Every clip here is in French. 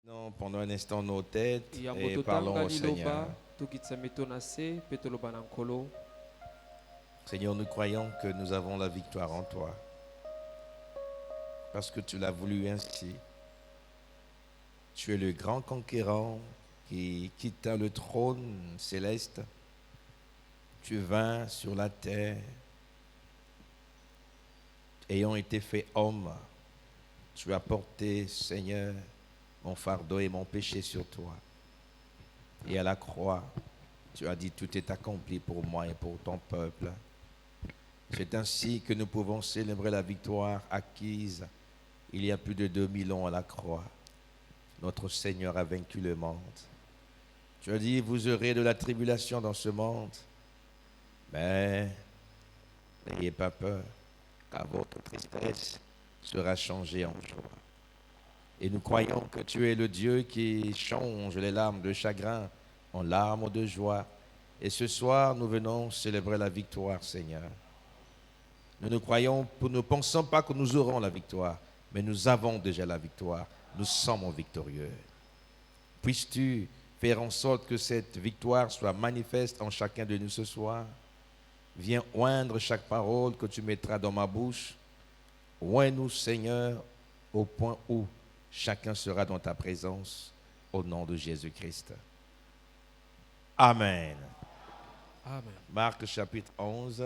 Non, pendant un instant nos têtes Yambo et parlons totanga au Seigneur. liloba tukitsamito na se pe toloba na nkolo. Seigneur, nous croyons que nous avons la victoire en toi. Parce que tu l'as voulu ainsi. Tu es le grand conquérant qui quitta le trône céleste. Tu vins sur la terre. Ayant été fait homme, tu as porté, Seigneur, mon fardeau et mon péché sur toi. Et à la croix, tu as dit, tout est accompli pour moi et pour ton peuple. C'est ainsi que nous pouvons célébrer la victoire acquise il y a plus de 2000 ans à la croix. Notre Seigneur a vaincu le monde. Tu as dit, vous aurez de la tribulation dans ce monde, mais n'ayez pas peur, car votre tristesse sera changée en joie. Et nous croyons que tu es le Dieu qui change les larmes de chagrin en larmes de joie. Et ce soir, nous venons célébrer la victoire, Seigneur. Nous ne pensons pas que nous aurons la victoire, mais nous avons déjà la victoire. Nous sommes victorieux. Puisses-tu faire en sorte que cette victoire soit manifeste en chacun de nous ce soir? Viens oindre chaque parole que tu mettras dans ma bouche. Oins-nous, Seigneur, au point où chacun sera dans ta présence, au nom de Jésus-Christ. Amen. Amen. Marc chapitre 11,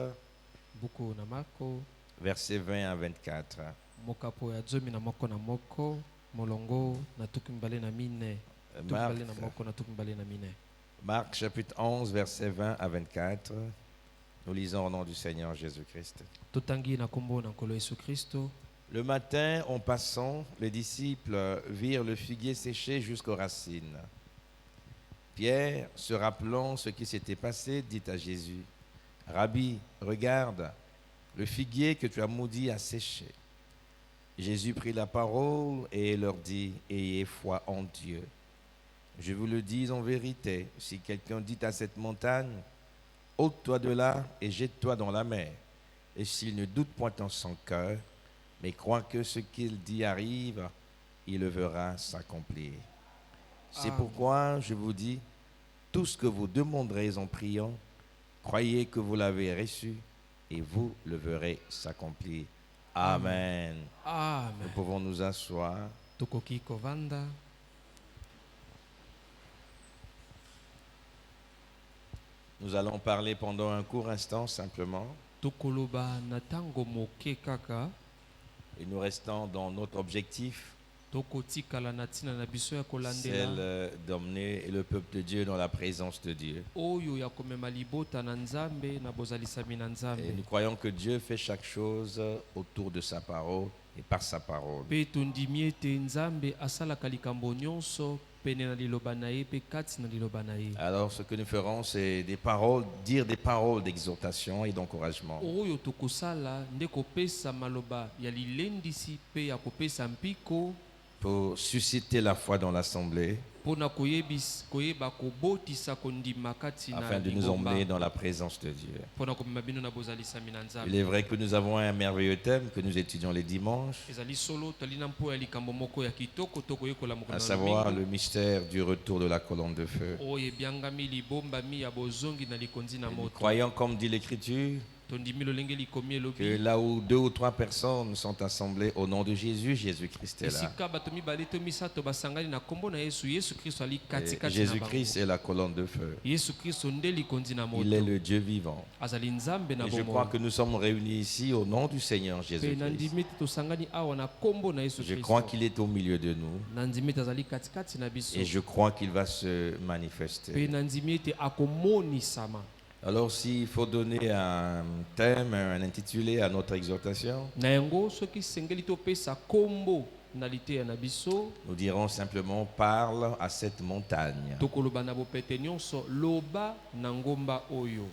Buku na Marko versets 20 à 24. mokapo ya 12 na moko molongo na tuku mibale na mine. Tuku mibale na moko na tuku mibale na mine. Marc chapitre 11, versets 20 à 24. Nous lisons au nom du Seigneur Jésus-Christ. Totangi na kombo na nkolo Yesu Kristo. Le matin, en passant, les disciples virent le figuier séché jusqu'aux racines. Pierre, se rappelant ce qui s'était passé, dit à Jésus, « Rabbi, regarde, le figuier que tu as maudit a séché. » Jésus prit la parole et leur dit, « Ayez foi en Dieu. Je vous le dis en vérité, si quelqu'un dit à cette montagne, « Ôte-toi de là et jette-toi dans la mer. » Et s'il ne doute point en son cœur, mais croit que ce qu'il dit arrive, il le verra s'accomplir. C'est Amen. pourquoi je vous dis, tout ce que vous demanderez en priant, croyez que vous l'avez reçu et vous le verrez s'accomplir. Amen. Nous Amen. pouvons nous asseoir. Tukoki kovanda. Nous allons parler pendant un court instant simplement Tukoloba na tango moke kaka. et nous restons dans notre objectif, Tokotikala na tina na biso ya celle kolandela. d'emmener le peuple de Dieu dans la présence de Dieu. Oyo ya komema libota na nzambe na bozalisami na Et nzambe. nous croyons que Dieu fait chaque chose autour de sa parole et par sa parole. Pe tondimi ete nzambe asalaka likambo nyonso pene na liloba na ye pe kati na liloba na ye. Alors ce que nous ferons, c'est des paroles, dire des paroles d'exhortation et d'encouragement. Oyo tokosala nde kopesa maloba ya lilendisi pe ya kopesa mpiko Pour susciter la foi dans l'assemblée, mpona koyeba kobotisa kondima kati na afin de nous lingomba emmener dans la présence de Dieu. mpona komema bino na bozalisami na Il nzambe. est vrai que nous avons un merveilleux thème que nous étudions les dimanches, Ezali solo tali na mpo ya likambo moko ya kitoko tokoyekola à mokolo na savoir lomingo le mystère du retour de la colonne de feu. oyo ebyangami libombami ya bozongi na likonzi na Et nous moto. croyons, comme dit l'Écriture, Tondimi lolenge likomi que elobi là où 2 ou 3 personnes sont assemblées au nom de Jésus, Jésus-Christ est là. esika bato mibale to misato basangani na kombo na Yesu. Yesu Kristo ali Et katikati na Jésus-Christ bango. est la colonne de feu. Yesu Kristo nde likonzi na Il est moto. le Dieu vivant. Azali nzambe na Et je crois bomoi. que nous sommes réunis ici au nom du Seigneur Pe Jésus-Christ. nandimi ete tosangani awa na kombo na Yesu Je crois Kristo. qu'il est au milieu de nous Nandimi ete azali katikati na biso. et je crois qu'il va se Pe manifester. nandimi ete akomonisama. Alors s'il faut donner un thème, un intitulé à notre exhortation, Na yango soki sengeli topesa kombo na liteya na biso nous dirons simplement parle à cette montagne. tokoloba na bopete nyonso loba na ngomba oyo.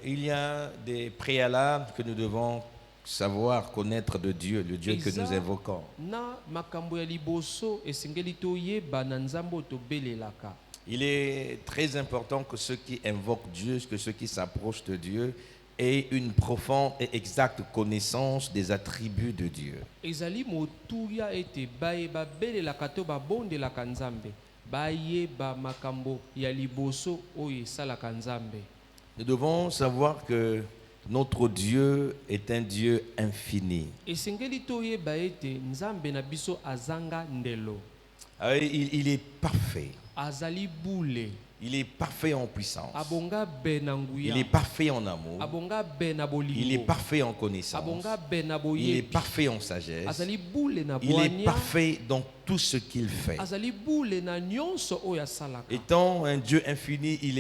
Il y a des préalables que nous devons savoir connaître de Dieu, le Dieu que nous invoquons. Na makambo ya liboso esengeli toyeba na nzambe oyo tobelelaka. Il est très important que ceux qui invoquent Dieu, que ceux qui s'approchent de Dieu, et une profonde et exacte connaissance des attributs de Dieu. ezali motuya ete bayeba belelaka to babondelaka nzambe bayeba makambo ya liboso oyo esalaka nzambe. Nous devons savoir que notre Dieu est un Dieu infini. esengeli toyeba ete nzambe na biso azanga ndelo, Il est parfait. azali bule, Il est parfait en puissance. abonga be na nguya, Il est parfait en amour. abonga be na bolingo, Il est parfait en connaissance. abonga be na Il est boyebi, parfait en sagesse. azali bule na Il est bwania, parfait dans tout ce qu'il fait. azali bule na nyonso oyo asalaka. Étant un Dieu infini, il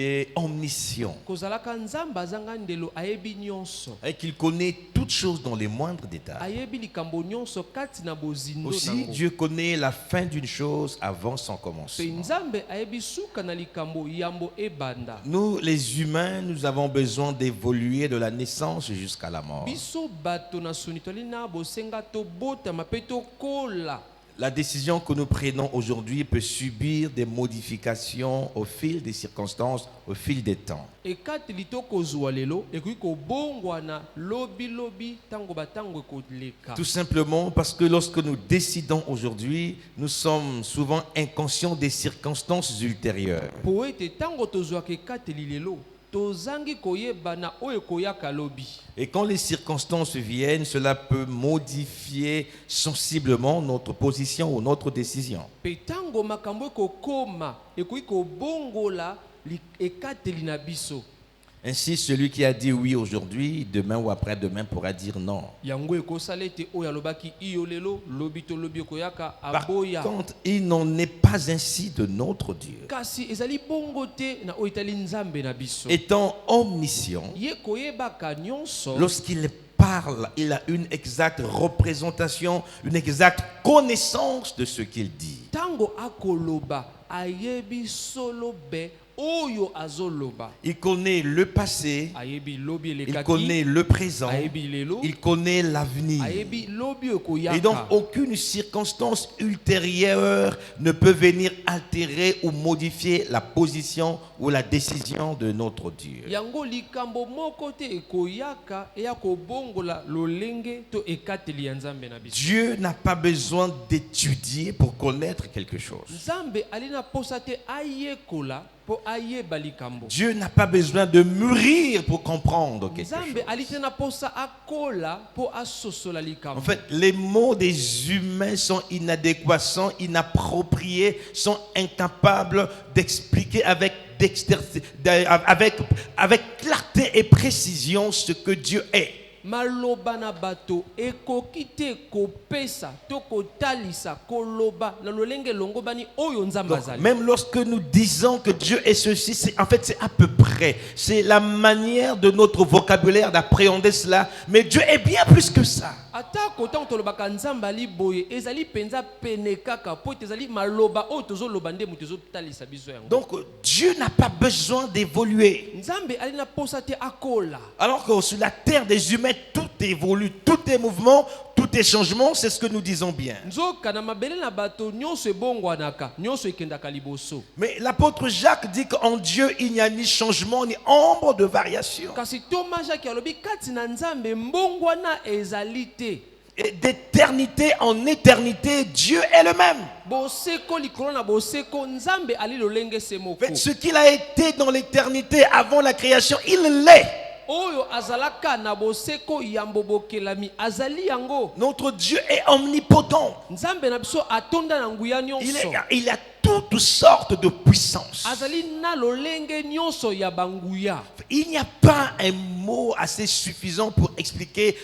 est omniscient. kozalaka nzambe azanga ndelo ayebi nyonso, Et qu'il connaît toutes choses dans les moindres détails. ayebi likambo nyonso kati na bozindo Aussi, nango. Dieu connaît la fin d'une chose avant son Pe commencement. nzambe ayebi suka na likambo yambo ebanda. Nous, les humains, nous avons besoin d'évoluer de la naissance jusqu'à la mort. Biso bato na soni toli na bosenga tobotama mpe tokola. La décision que nous prenons aujourd'hui peut subir des modifications au fil des circonstances, au fil des temps. ekateli tokozwa lelo ekoki kobongwana lobi tango batango ekoleka. Tout simplement parce que lorsque nous décidons aujourd'hui, nous sommes souvent inconscients des circonstances ultérieures. po ete tango tozwaka ekateli lelo tozangi koyeba na oyo ekoyaka lobi. Et quand les circonstances viennent, cela peut modifier sensiblement notre position ou notre décision. Pe tango makambo ekokoma ekoki kobongola ekateli na biso. Ainsi, celui qui a dit oui aujourd'hui, demain ou après-demain pourra dire non. Yango ekosala ete oyo alobaki iyo lelo lobi to lobi ekoyaka Par aboya. contre, il n'en est pas ainsi de notre Dieu. Kasi ezali bongo te na oyo etali nzambe na biso. Étant omniscient, Ye koyebaka nyonso. lorsqu'il parle, il a une exacte représentation, une exacte connaissance de ce qu'il dit. Tango akoloba ayebi solo be oyo azoloba. Il connaît le passé, Ayebi lobi il elekaki. connaît le présent, Ayebi lelo. il connaît l'avenir. Ayebi lobi ekoyaka. Et donc, aucune circonstance ultérieure ne peut venir altérer ou modifier la position ou la décision de notre Dieu. Yango likambo moko te ekoyaka eya kobongola lolenge to ekateli ya nzambe na biso. Dieu n'a pas besoin d'étudier pour connaître quelque chose. Nzambe alina posa te ayekola po ayeba likambo. Dieu n'a pas besoin de mûrir pour comprendre quelque chose. Nzambe alitena posa akola po asosola likambo. En fait, les mots des humains sont inadéquats, sont inappropriés, sont incapables d'expliquer avec clarté et précision ce que Dieu est. Maloba na bato ekoki te kopesa to kotalisa koloba na lolenge longo bani oyo nzambe Donc, azali. même lorsque nous disons que Dieu est ceci, c'est à peu près. C'est la manière de notre vocabulaire d'appréhender cela. Mais Dieu est bien plus que ça. Atako tango tolobaka nzambe ali boye ezali penza pene kaka po ezali maloba oyo tozoloba nde mutu ezotalisa biso yango. Donc Dieu n'a pas besoin d'évoluer. Nzambe alina posa te akola. Alors que sur la terre des humains, tout évolue, tout est mouvement, tout est changement, c'est ce que nous disons bien. Nzoka na mabele na bato nyonso ebongwanaka, nyonso ekendaka liboso. Mais l'apôtre Jacques dit qu'en Dieu, il n'y a ni changement, ni ombre de variation. Kasi Thomas Jacques alobi kati na nzambe mbongwana ezali te. Et d'éternité en éternité, Dieu est le même. Boseko likolo na boseko nzambe ali lolenge se En moko. fait, ce qu'il a été dans l'éternité avant la création, il l'est. Oyo azalaka na boseko yambo bokelami azali yango. Notre Dieu est omnipotent. Nzambe na biso atonda na nguya nyonso. Il a toutes sortes de puissances. Azali na lolenge nyonso ya banguya. Il n'y a pas un mot assez suffisant pour expliquer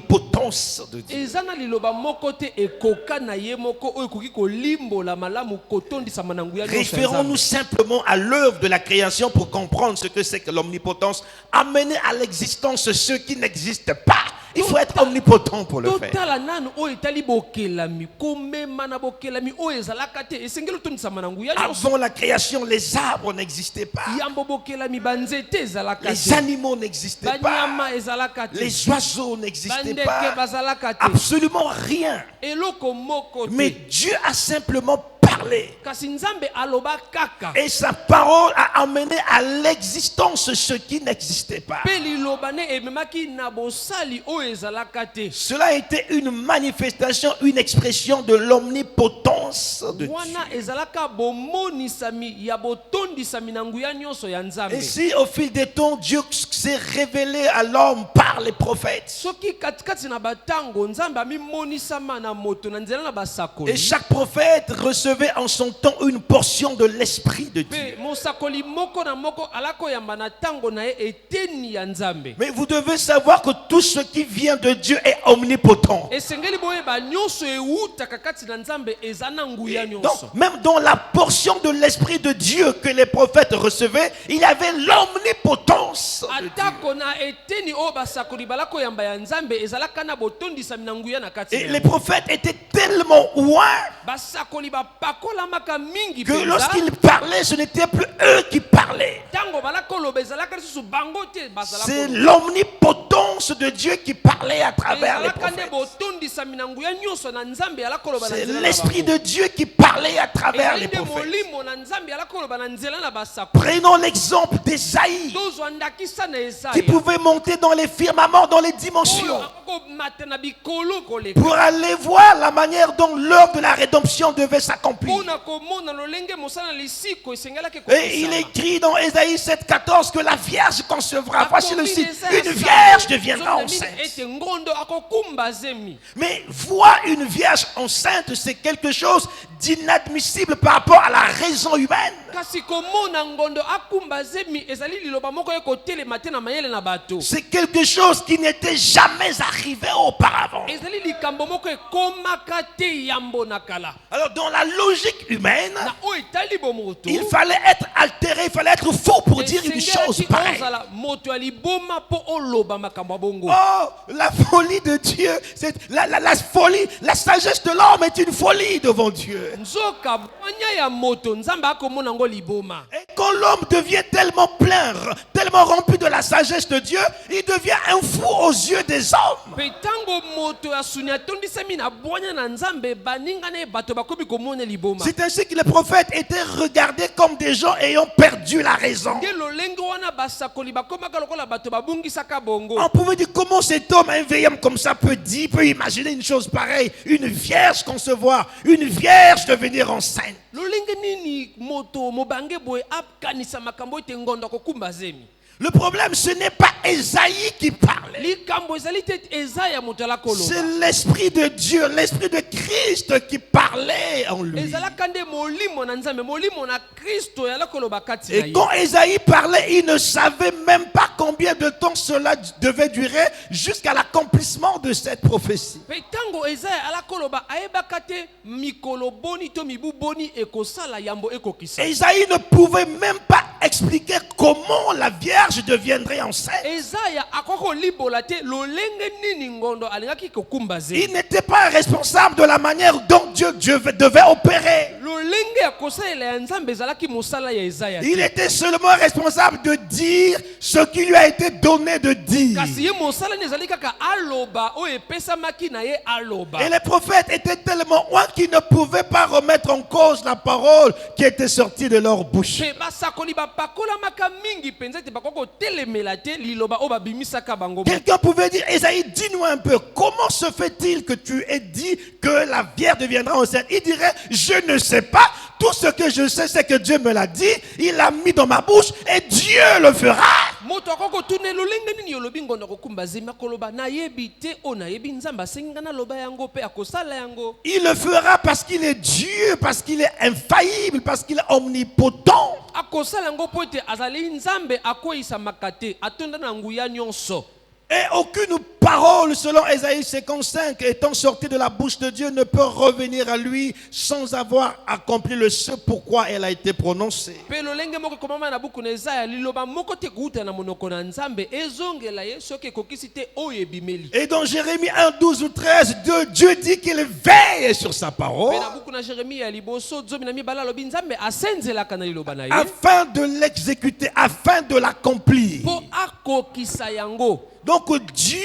l'omnipotence de Dieu. Ezana liloba moko te ekoka na ye moko oyo koki kolimbola malamu kotondisa mananguya nyonso. Référons-nous simplement à l'œuvre de la création pour comprendre ce que c'est que l'omnipotence. Amener à l'existence ce qui n'existe pas. Il faut être omnipotent pour le faire. Totala nanu oyo etali bokelami komema na bokelami oyo ezalaka te esengeli otondisa mananguya nyonso. Avant la création, les arbres n'existaient pas. Yambo bokelami banzete ezalaka Les te. animaux n'existaient pas. Banyama ezalaka te. Les oiseaux n'existaient Bandeke pas. bazalaka te. Absolument rien. Eloko moko te. Mais Dieu a simplement parlé parlé. kasi nzambe aloba kaka Et sa parole a amené à l'existence ce qui n'existait pas. mpe liloba ne ememaki na bosali oyo ezalaka te. Cela a été une manifestation, une expression de l'omnipotence de Dieu. wana ezalaka bomonisami ya botondisami na nguya nyonso ya nzambe. Et si au fil des temps, Dieu s'est révélé à l'homme par les prophètes, soki katikati na batango nzambe amimonisama na moto na nzela na et basakoli chaque prophète recevait en son temps une portion de l'Esprit de Dieu. mpe mosakoli moko na moko alakoyamba na ntango na ye eteni ya nzambe. Mais vous devez savoir que tout ce qui vient de Dieu est omnipotent. esengeli boyeba nyonso ewutaka kati na nzambe eza na nguya nyonso. Donc, même dans la portion de l'Esprit de Dieu que les prophètes recevaient, il y avait l'omnipotence de Dieu. atako na eteni oyo basakoli balakoyamba ya nzambe ezalaka na botondisami na nguya na kati Et na les yango. prophètes étaient tellement loin basakoli bapakolamaka mingi que mpenza lorsqu'ils parlaient, ce n'était plus eux qui parlaient. ntango balakoloba ezalaka lisusu bango te C'est l'omnipotence de Dieu qui parlait à travers les ezalaka nde prophètes. botondisami na nguya nyonso na nzambe alakoloba na C'est nzela na l'Esprit bango. de Dieu qui parlait à travers ezali les nde prophètes. molimo na nzambe alakoloba na nzela na basakoli. Prenons l'exemple d'Ésaïe, tozwa ndakisa na qui esaya pouvait monter dans les firmaments, dans les oyo dimensions, akomata na bikolo koleka pour aller voir la manière dont l'œuvre de la rédemption devait s'accomplir. mpona komona lolenge mosala lisiko esengelaki Et il écrit dans Ésaïe 7,14 que la Vierge concevra. Voici le site. Akomi Une Vierge deviendra Zomi enceinte. ete ngondo akokumba zemi. Mais voir une Vierge enceinte, c'est quelque chose d'inadmissible par rapport à la raison humaine. kasi komona ngondo akumba zemi ezali liloba moko ekotelema te na mayele na bato. C'est quelque chose qui n'était jamais arrivé auparavant. ezali likambo moko ekomaka te yambo na kala. Alors dans la logique humaine, na oyo etali bomoto il fallait être altéré, il fallait être fou pour dire une chose esengelaki pareille. ozala moto ya liboma mpo oloba makambo ya bongo. Oh, la folie de Dieu, c'est la folie, la sagesse de l'homme est une folie devant Dieu. nzoka mwanya ya moto nzambe akomona ngo liboma. Et quand l'homme devient tellement plein, tellement rempli de la sagesse de Dieu, il devient un fou aux yeux des hommes. mpe ntango moto ya suni atondisami na bwanya na nzambe baninga na ye bato bakomi komona liboma. C'est ainsi que les prophètes étaient regardés comme des gens ayant perdu la raison. nde lolenge wana basakoli bakomaka lokola bato babungisaka bongo. On pouvait dire comment cet homme, un vieil homme comme ça, peut imaginer une chose pareille. Une vierge concevoir, une vierge devenir enceinte. lolenge nini moto mobange boye akanisa makambo ete ngondo akokumba zemi. Le problème, ce n'est pas Ésaïe qui parlait. likambo ezali te ezaya moto alakoloba. C'est l'Esprit de Dieu, l'Esprit de Christ qui parlait en lui. ezalaka nde molimo na nzambe molimo na kristo yalakoloba kati na Et ye. quand Ésaïe parlait, il ne savait même pas combien de temps cela devait durer jusqu'à l'accomplissement de cette prophétie. mpe ntango ezaya alakoloba ayebaka te mikolo boni to mibu boni ekosala yambo ekokisa. Ésaïe ne pouvait même pas expliquer comment la Vierge deviendrait enceinte. ezaya akoki kolibola te lolenge nini ngondo alingaki kokumba zemi. Il n'était pas responsable de la manière dont Dieu devait opérer. lolenge ya kosalela ya nzambe ezalaki mosala ya ezaya Il te. était seulement responsable de dire ce qui lui a été donné de dire. kasi ye mosala nde ezali kaka aloba oyo epesamaki na ye aloba. Et les prophètes étaient tellement loin qu'ils ne pouvaient pas remettre en cause la parole qui était sortie de leur bouche. mpe basakoli bapakolamaka mingi mpenza ete bakoki kotelemela te liloba oyo babimisaka bango. Quelqu'un pouvait dire, Ésaïe, dis-nous un peu, comment se fait-il que tu aies dit que la Vierge deviendra enceinte? Il dirait, je ne sais pas. Tout ce que je sais, c'est que Dieu me l'a dit, il l'a mis dans ma bouche et Dieu le fera. moto akoki kotuna lolenge nini olobi ngondo akokumba zemi akoloba nayebi te oyo nayebi nzambe asengi nga naloba yango mpe akosala yango. Il le fera parce qu'il est Dieu, parce qu'il est infaillible, parce qu'il est omnipotent. akosala yango mpo ete azali nzambe akoyisamaka te atonda na nguya nyonso. Et aucune parole, selon Ésaïe 55, étant sortie de la bouche de Dieu, ne peut revenir à lui sans avoir accompli le ce pourquoi elle a été prononcée. mpe lolenge moko ekomama na buku na ezaya liloba moko te kuuta na monoko na nzambe ezongela ye soki ekokisi te oyo ebimeli. Et dans Jérémie 1, 12 ou 13, Dieu dit qu'il veille sur sa parole mpe na buku na jeremia ya liboso 12 alobi nzambe asenzelaka na liloba na ye afin de l'exécuter, afin de l'accomplir. mpo akokisa yango. Donc Dieu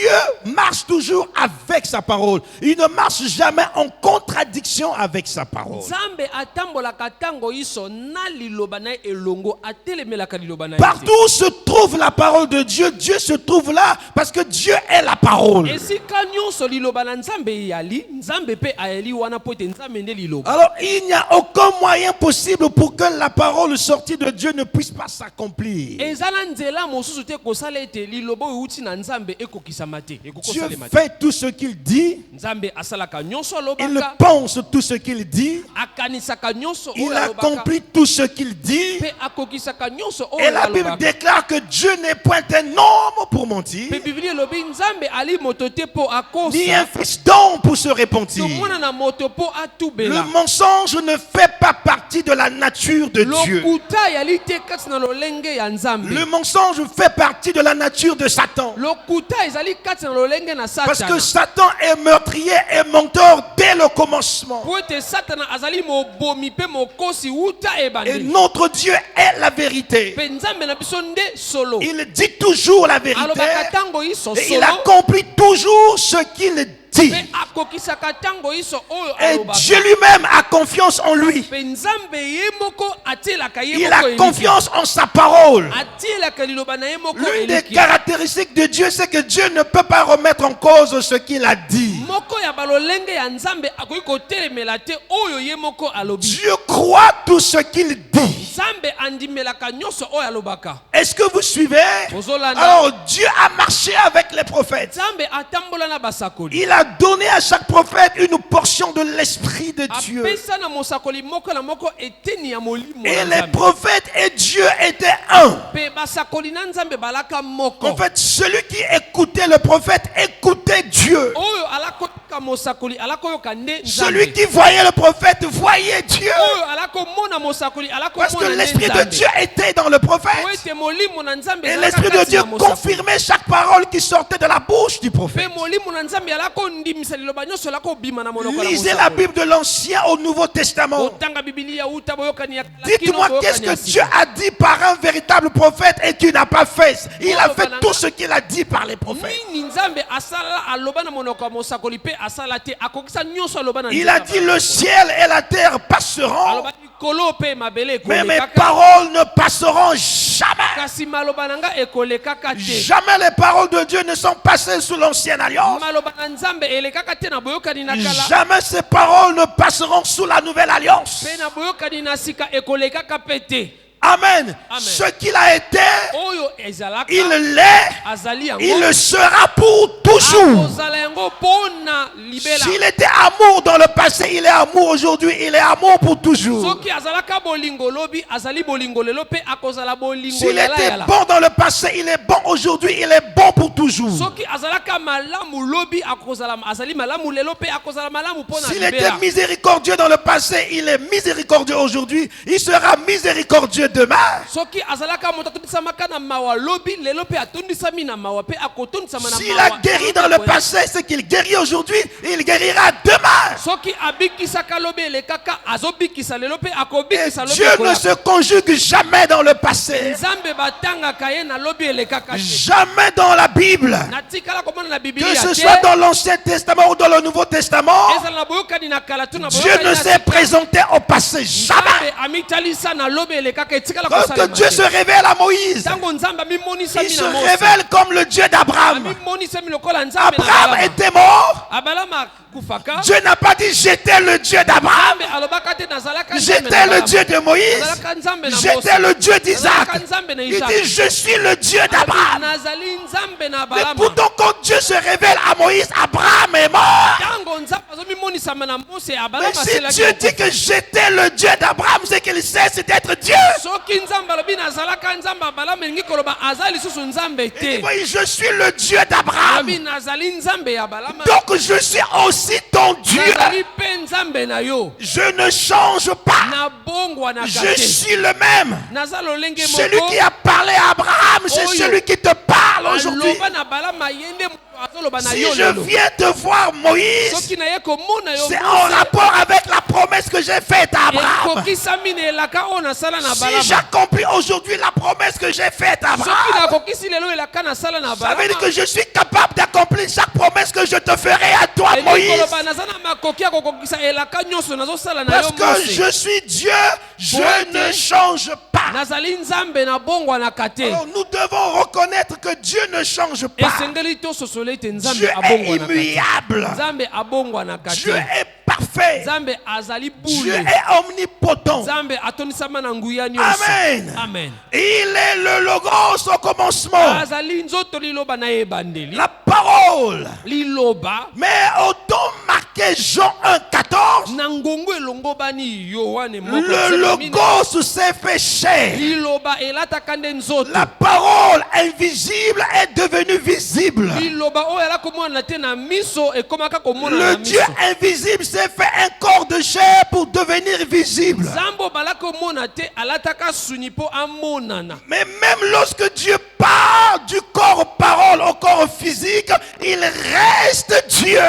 marche toujours avec sa parole. Il ne marche jamais en contradiction avec sa parole. Nzambe atambolaka tango iso na liloba na elongo atelemelaka liloba na. Partout où se trouve la parole de Dieu, Dieu se trouve là parce que Dieu est la parole. Esika nyonso liloba na Nzambe yali, Nzambe pe ayali wana pote Nzambe nde liloba. Alors il n'y a aucun moyen possible pour que la parole sortie de Dieu ne puisse pas s'accomplir. Ezala nzela mosusu te kosala ete liloba uti na Nzambe ekokisama te. Dieu fait tout ce qu'il dit. Nzambe asalaka nyonso Il alobaka. pense tout ce qu'il dit. Akanisaka nyonso Il oyo alobaka. accomplit tout ce qu'il dit. Pe akokisaka nyonso oyo Et la Bible alobaka. déclare que Dieu n'est point un homme pour mentir, Pe Biblia elobi Nzambe ali moto te po akosa. ni un fils d'homme pour se repentir. Tomona na moto po Le atubela. mensonge ne fait pas partie de la nature de Dieu. Lokuta yali te kati na lolenge ya Nzambe. Le mensonge fait partie de la nature de Satan. Lokuta ezali kati na lolenge na Parce que Satana. Satan est meurtrier et menteur dès le commencement. Po ete Satana azali mobomi pe mokosi uta Et ebandeli. notre Dieu est la vérité. Pe Nzambe na biso nde solo. Il dit toujours la vérité. Alobaka tango iso Et il solo. accomplit toujours ce qu'il dit. Pe akokisaka tango iso oyo Et alobaka. Dieu lui-même a confiance en lui. Pe Nzambe ye moko atielaka ye Il moko a eliki. confiance en sa parole. Atielaka liloba na ye moko L'une des eliki. caractéristiques de Dieu, c'est que Dieu ne peut pas remettre en cause ce qu'il a dit. Moko ya balolenge ya Nzambe akoki kotelemela te oyo ye moko alobi. Dieu croit tout ce qu'il dit. Nzambe andimelaka nyonso oyo alobaka. Est-ce que vous suivez? Ozolanda. Alors Dieu a marché avec les prophètes. Nzambe atambola na basakoli. Il a donné à chaque prophète une portion de l'esprit de Dieu. Apesa na mosakoli moko na moko eteni ya molimo Et na les Nzambe. prophètes et Dieu étaient un. Pe basakoli na Nzambe balaka moko. En fait, celui qui écoutait le prophète écoutait Dieu. Oyo alakoyoka mosakoli alakoyoka nde Celui Nzambe. qui voyait le prophète voyait Dieu. Oyo alakomona mosakoli Parce que alakomona nde l'esprit de Nzambe. Dieu était dans le Po prophète. ete molimo na Nzambe Et ezalaka l'esprit de kati Dieu na mosakoli. confirmait chaque parole qui sortait de la bouche du prophète. Pe molimo na Nzambe alakondimisa liloba nyonso alakobima na monoko na Lisez la mosakoli. Bible de l'Ancien au Nouveau Testament. Otanga Biblia uta boyokani ya kala kino Dites-moi boyokani qu'est-ce ya que sika. Dieu a dit par un véritable prophète et qui n'a pas fait. Il a fait Banana. tout ce qu'il a dit par les prophètes. Nini Nzambe asala aloba na monoko ya mosakoli pe asala te akokisa nyonso aloba na Il a dit le ciel et la terre passeront, aloba likolo pe mabele mais mes ekolekaka paroles ne passeront jamais. kasi maloba na nga ekolekaka te. Jamais les paroles de Dieu ne sont passées sous l'ancienne alliance. Maloba na Nzambe elekaka te na boyokani na kala Jamais ces paroles ne passeront sous la nouvelle alliance. pe na boyokani na sika ekolekaka pe te. Amen. Amen. Ce qu'il a été, Oyo ezalaka il l'est, azali yango il le sera pour toujours. akozala yango pona libela. S'il était amour dans le passé, il est amour aujourd'hui, il est amour pour toujours. Soki azalaka bolingo lobi azali bolingo lelo pe akozala bolingo S'il lela était yala. bon dans le passé, il est bon aujourd'hui, il est bon pour toujours. Soki azalaka malamu lobi akozala azali malamu lelo pe akozala malamu pona S'il était libela. miséricordieux dans le passé, il est miséricordieux aujourd'hui, il sera miséricordieux demain. Soki azalaka moto atondisama na mawa lobi lelo pe atondisami na mawa pe akotondisama na S'il mawa. a guéri dans le passé, ce qu'il guérit aujourd'hui, il guérira demain. Soki abikisaka lobi elekaka azobikisa lelo pe Et akobikisa lobi. Dieu ne se conjugue jamais dans le passé. Nzambe batangaka ye na lobi elekaka te. Jamais dans la Bible. Natikala komona na Que Biblia ce te. soit dans l'Ancien Testament ou dans le Nouveau Testament, Ezala na boyokani na kala tu na Dieu boyokani ne na s'est sika. présenté au passé. Jamais. Nzambe amitalisa na lobi elekaka etikala Lorsque kosalema Dieu te. se révèle à Moïse, Tango Nzambe amimonisa il se mina Mose. révèle comme le Dieu d'Abraham. Amimonisa mi lokola Nzambe na Abraham Abalama. était mort. Abalama kufaka. Dieu n'a pas dit j'étais le Dieu d'Abraham. Nzambe alobaka te nazalaka Nzambe na J'étais le Abalama. Dieu de Moïse. Nazalaka Nzambe na Mose. J'étais le Dieu d'Isaac. Nazalaka Nzambe na Il Isaac. dit je suis le Dieu Alobi, d'Abraham. nazali Nzambe na Mais Abalama. pourtant quand Dieu se révèle à Moïse, Abraham est mort. Tango Nzambe azomimonisa na Mose Mais Abalama si aselaki Dieu kokufa. dit que j'étais le Dieu d'Abraham, c'est qu'il cesse d'être Dieu. Soki Nzambe alobi nazalaka Nzambe Abalama elingi koloba azali lisusu Nzambe Il dit, te. oui, je suis le Dieu d'Abraham. Alobi nazali Nzambe ya Abalama. Donc je suis aussi ton Dieu. Nazali pe Nzambe na yo. Je ne change pas. Na bongwa na Je kate. suis le même. Naza lolenge Celui moko. qui a parlé à Abraham, c'est Oyo. celui qui te parle aujourd'hui. Aloba na Abalama yende Si je viens te voir Moïse, c'est en rapport avec la promesse que j'ai faite à Abraham. Si j'accomplis aujourd'hui la promesse que j'ai faite à Abraham, ça veut dire que je suis capable d'accomplir chaque promesse que je te ferai à toi, Moïse. Parce que je suis Dieu, je ne change pas. Alors nous devons reconnaître que Dieu ne change pas. Dieu est immuable. Dieu est parfait. Dieu est omnipotent. Amen. Amen. Il est le logos au commencement. La parole. Mais autant marqué Jean 1,14. Le logos s'est fait chair. La parole invisible est devenue visible. Le Dieu invisible s'est fait un corps de chair pour devenir visible. Mais même lorsque Dieu part du corps parole au corps physique, il reste Dieu.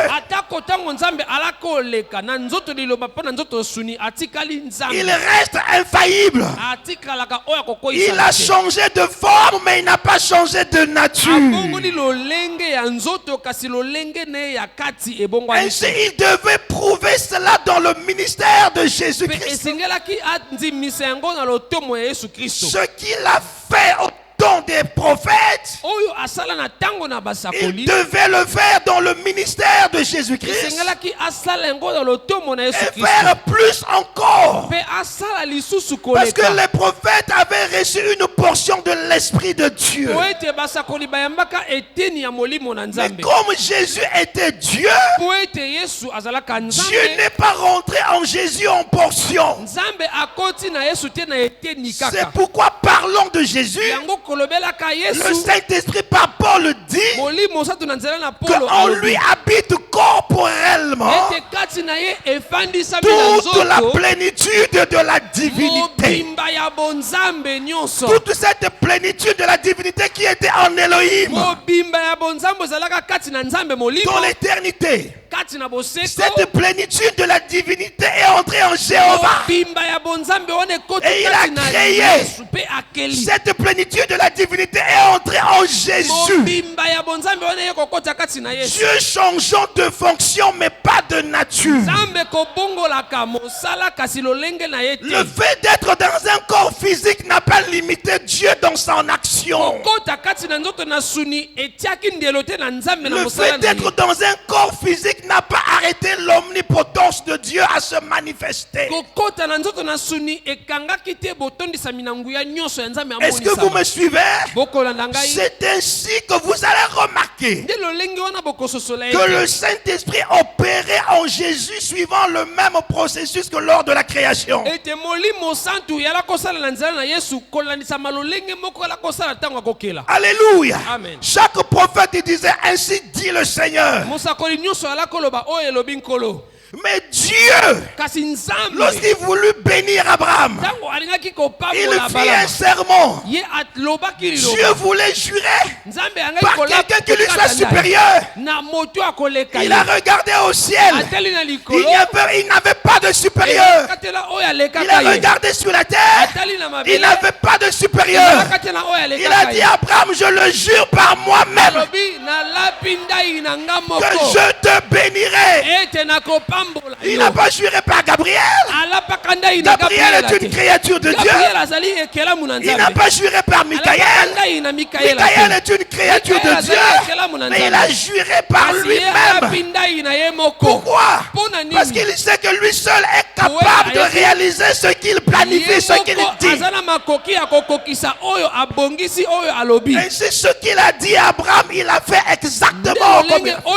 Il reste infaillible. Il a changé de forme, mais il n'a pas changé de nature. Ainsi, il devait prouver cela dans le ministère de Jésus-Christ. Ce qu'il a fait au temps des prophètes, il devait le faire dans le ministère de Jésus-Christ. Et faire plus encore. Parce que les prophètes avaient reçu une portion de l'Esprit de Dieu. Mais comme Jésus était Dieu, Dieu n'est pas rentré en Jésus en portion. C'est pourquoi parlons de Jésus. Le Saint-Esprit par Paul dit qu'en lui habite corporellement toute la plénitude de la divinité. Toute cette plénitude de la divinité qui était en Elohim dans l'éternité. Cette plénitude de la divinité est entrée en Jéhovah. Et il a créé. Cette plénitude de la divinité est entrée en Jésus. Dieu changeant de fonction mais pas de nature. Le fait d'être dans un corps physique n'a pas limité Dieu dans son action. Le fait d'être dans un corps physique n'a pas arrêté l'omnipotence de Dieu à se manifester. Est-ce que vous me suivez? C'est ainsi que vous allez remarquer que le Saint-Esprit opérait en Jésus suivant le même processus que lors de la création. Alléluia. Amen. Chaque prophète disait ainsi dit le Seigneur. Mais Dieu, lorsqu'il voulut bénir Abraham, il fit un serment. Dieu voulait jurer par quelqu'un qui lui soit supérieur. Il a regardé au ciel. Il n'avait pas de supérieur. Il a regardé sur la terre. Il n'avait pas de supérieur. Il a dit à Abraham, je le jure par moi-même que je te bénirai. Il n'a pas juré par Gabriel. Gabriel est une créature de Dieu. Il n'a pas juré par Michael. Michael est une créature de Dieu. Mais il a juré par lui-même. Pourquoi? Parce qu'il sait que lui seul est capable de réaliser ce qu'il planifie, ce qu'il dit. Ainsi, ce qu'il a dit à Abraham, il a fait exactement comme il a fait.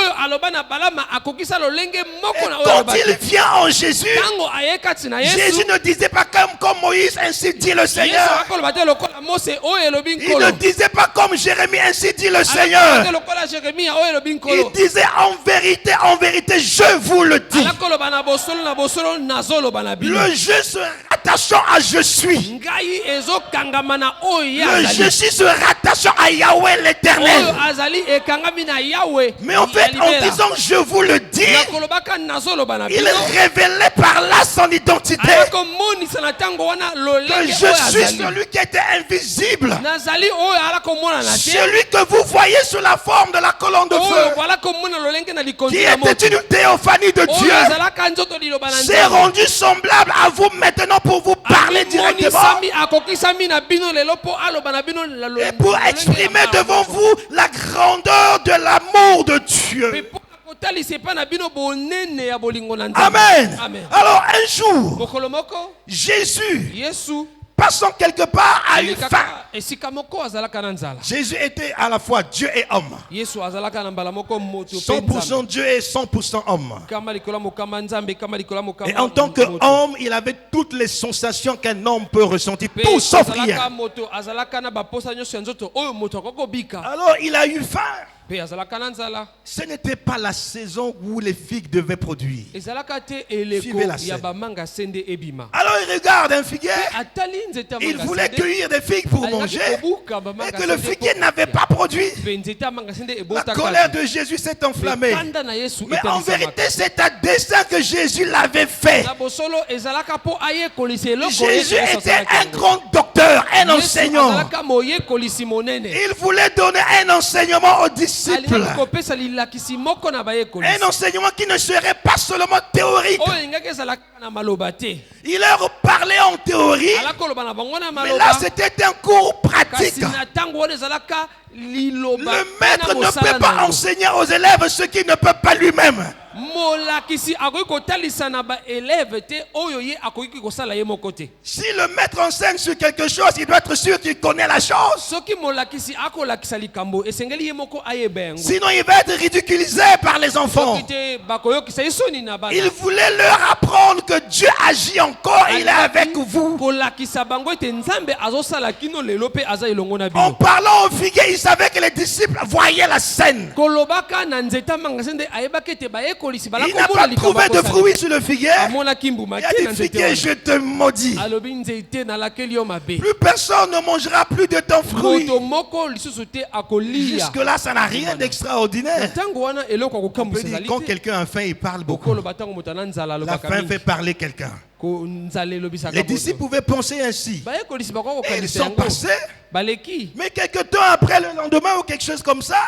Quand il vient en Jésus, Jésus ne disait pas comme Moïse, ainsi dit le Seigneur. Il ne disait pas comme Jérémie, ainsi dit le Seigneur. Il disait en vérité, je vous le dis. Le jeu sera rattachant à je suis. ngai ezokangama na oyo ye Le je azali. suis se rattachant à Yahweh l'éternel. Oyo azali ekangami na Yahweh. Mais en fait, en disant je vous le dis, nakolobaka nazoloba na il bino. révélait par là son identité. alakomonisa na ntango wana Que lolenge je oyo suis azali. celui qui était invisible. nazali oyo alakomona na te. Celui que vous voyez sous la forme de la colonne de oyo feu. alakomona lolenge na Qui likonzi na moto. était une théophanie de oyo Dieu. azalaka nzoto liloba na C'est rendu semblable à vous maintenant pour vous parler directement. Amonisami, akokisami na bino lelo po aloba na bino la Et pour exprimer devant vous la grandeur de l'amour de Dieu. Amen. Amen. Alors un jour, Mokolo moko, Jésus, Yesu passant quelque part, a eu faim. esika moko azalaka na nzala. Jésus était à la fois Dieu et homme. Yesu azalaka na mbala moko moto pe 100% Dieu et 100% homme. kama likolo mokama nzambe kama likolo mokama. Et en tant qu'homme, il avait toutes les sensations qu'un homme peut ressentir, tout sauf rien. azalaka moto azalaka na baposa nyonso ya nzoto oyo moto akoko bika. Alors il a eu faim. Pe azalaka na nzala. Ce n'était pas la saison où les figues devaient produire. Ezalaka te eleko Suivez la ya scène. bamanga sende ebima. Alors il regarde un figuier. Atali nzeta Il manga voulait sende. cueillir des figues pour manger. Et que le figuier n'avait pas produit. La colère de Jésus s'est enflammée. Mais en vérité, c'est à dessein que Jésus l'avait fait. Jésus était un grand docteur, un enseignant. Il voulait donner un enseignement aux disciples. Un enseignement qui ne serait pas seulement théorique. Il leur parlait en théorie, mais là c'était un cours pratique. Le maître ne peut pas enseigner aux élèves ce qu'il ne peut pas lui-même. Si le maître enseigne sur quelque chose, il doit être sûr qu'il connaît la chose. Sinon il va être ridiculisé par les enfants. Il voulait leur apprendre que Dieu agit encore, il est avec vous. En parlant au figuier, il savait que les disciples voyaient la scène. Il n'a pas trouvé de fruits sur le figuier. Il a dit, figuier, je te maudis. Plus personne ne mangera plus de ton fruit. Jusque-là, ça n'a rien d'extraordinaire. On peut dire, quand quelqu'un a faim, il parle beaucoup. La faim fait parler quelqu'un. Les disciples pouvaient penser ainsi. Et ils sont passés. Mais quelque temps après, le lendemain ou quelque chose comme ça,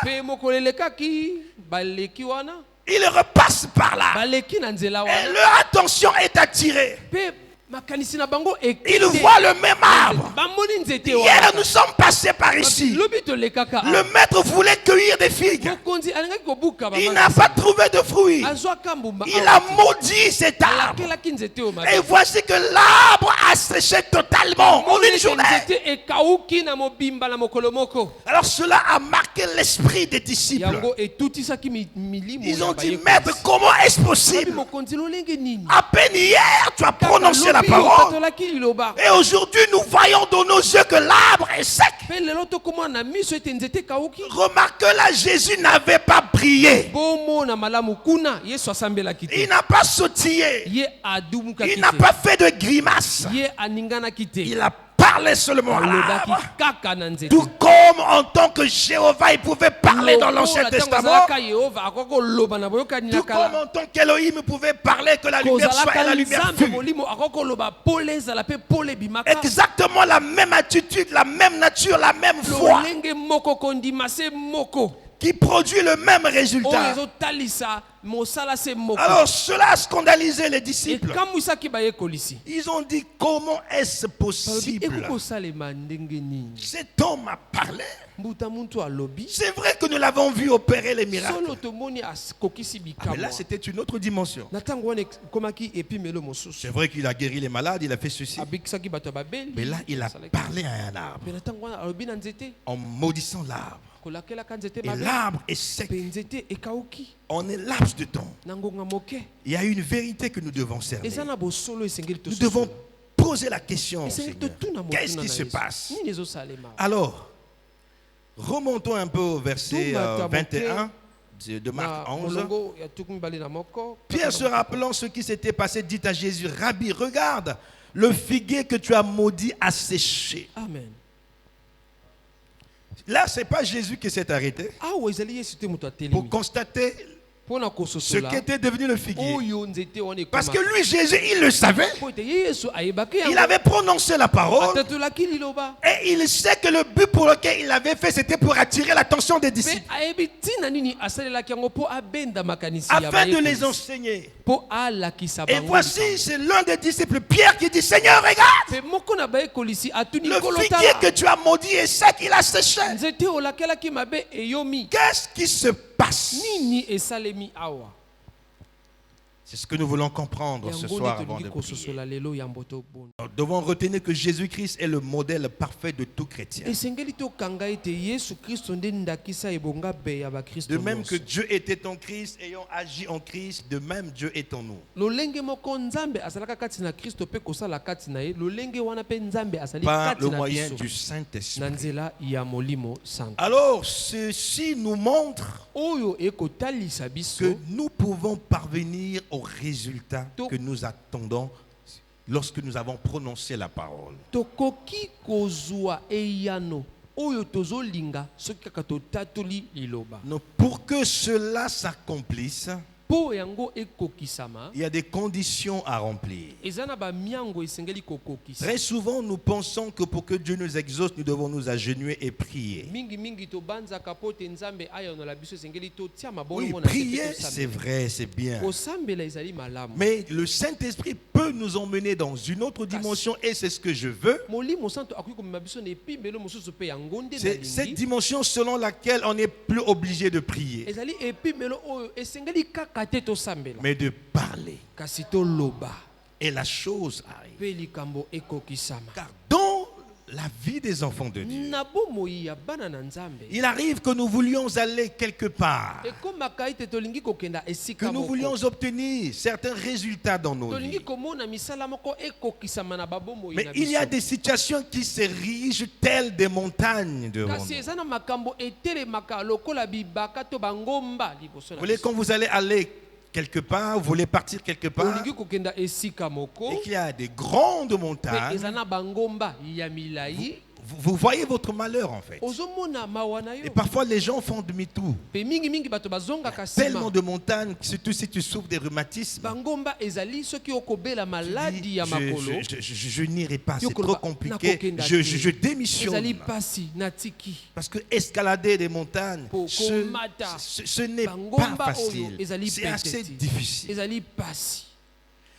ils repassent par là. Et leur attention est attirée. Ils voient le même arbre. Hier, nous sommes passés par ici. Le maître voulait cueillir des figues. Il n'a pas trouvé de fruits. Il a maudit cet arbre. Et voici que l'arbre a séché totalement en une journée. Alors cela a marqué l'esprit des disciples. Ils ont dit, maître, comment est-ce possible? À peine hier, tu as prononcé la parole. Et aujourd'hui, nous voyons dans nos yeux que l'arbre est sec. Remarque que là, Jésus n'avait pas brillé. Il n'a pas sautillé. Il n'a pas fait de grimace. Il a parlé seulement à l'arbre. Tout comme en tant que Jéhovah, il pouvait parler dans l'Ancien Testament. Tout comme en tant qu'Élohim, il pouvait parler que la lumière soit et la lumière fut. Exactement la même attitude, la même nature, la même foi, qui produit le même résultat. Alors cela a scandalisé les disciples. Ils ont dit, comment est-ce possible? Cet homme a parlé. C'est vrai que nous l'avons vu opérer les miracles. Mais là, c'était une autre dimension. C'est vrai qu'il a guéri les malades, il a fait ceci. Mais là, il a parlé à un arbre en maudissant l'arbre. Et l'arbre est sec. En un laps de temps, il y a une vérité que nous devons cerner. Nous devons poser la question, Seigneur, qu'est-ce qui se passe? Alors, remontons un peu au verset 21 de Marc 11. Pierre, se rappelant ce qui s'était passé, dit à Jésus, Rabbi, regarde, le figuier que tu as maudit a séché. Amen. Là, ce n'est pas Jésus qui s'est arrêté Awa ezali Yesu te moto pour atelemi. constater Pona ce kososola. qu'était devenu le figuier. Oyo nzete wana ekoma. Parce que lui, Jésus, il le savait. Po ete Yesu ayebaki Il yango. avait prononcé la parole. Atatolaki liloba. Et il sait que le but pour lequel il l'avait fait, c'était pour attirer l'attention des Pe disciples. ayebi tina nini asalelaki yango po abenda makanisi ya Afin de les bayekolisi. enseigner. Po alakisa Et bango. voici, c'est l'un des disciples, Pierre, qui dit, Seigneur, regarde. Pe moko na bayekolisi atuni Le nkolo figuier tala. que tu as maudit est sec, il a séché. Nzete olakelaki mabe eyomi. Qu'est-ce qui se passe? Nini esalemi awa. C'est ce que nous voulons comprendre ce Yango soir nde avant de tolingi prier. kososola lelo yambo tobona. Nous devons retenir que Jésus-Christ est le modèle parfait de tout chrétien. Esengeli tokanga ete Yesu Kristo nde ndakisa ebonga be ya bakristo De même nyonso. que Dieu était en Christ, ayant agi en Christ, de même Dieu est en nous. lolenge moko nzambe azalaka kati na Kristo pe kosala kati na ye lolenge wana pe nzambe azali Par kati le na moyen biso du Saint-Esprit. na nzela ya molimo santo Alors, ceci nous montre oyo ekotalisa biso que nous pouvons parvenir au résultat Donc- que nous attendons lorsque nous avons prononcé la parole. tokoki kozwa eyano oyo tozolinga soki kaka totatoli liloba Donc, pour que cela s'accomplisse, po yango ekokisama il y a des conditions à remplir. eza na bamiango esengeli kokokisa Très souvent, nous pensons que pour que Dieu nous exauce, nous devons nous agenouiller et prier. mingi tobanzaka po te nzambe ayanola biso esengeli totia Oui, mabolongo na se pe prier, c'est tosambela. vrai, c'est bien. kosambela ezali malamu Mais le Saint-Esprit peut nous emmener dans une autre dimension et c'est ce que je veux. molimo santo akoki komema biso na epimbelo mosusu mpe yango nde C'est cette nalingi dimension selon laquelle on n'est plus obligé de prier, ezali epimbelo oyo esengeli kaka te tosambela mais de parler. kasi toloba Et la chose arrive. mpe likambo ekokisama Car dans la vie des enfants de Dieu, na bomoi ya bana na nzambe il arrive que nous voulions aller quelque part, ekomaka ete tolingi kokenda que esika nous moko voulions obtenir certains résultats dans nos tolingi vies. komona misala moko ekokisama na babomoi Mais na il y a biso des situations qui s'érigent telles des montagnes devant kasi nous. eza na makambo etelemaka lokola bibaka to bangomba liboso Vous na voulez, biso quand vous allez aller quelque part, vous voulez partir quelque part, olingi kokenda esika moko et qu'il y a des grandes mpe montagnes, eza na bangomba ya milai vous voyez votre malheur en fait. ozomona mawa na Et yo parfois les gens font demi-tour. mpe mingi bato bazongaka Tellement nsima de montagnes, surtout si tu souffres des rhumatismes. bangomba ezali soki okobela Tu maladi dis, ya makolo je n'irai pas, c'est Yo trop koloba, compliqué. nakokenda Je te. démissionne. ezali pasi natiki Parce que escalader des montagnes, Po komata. ce n'est pas bangomba oyo facile. ezali C'est assez peteti difficile. ezali pasi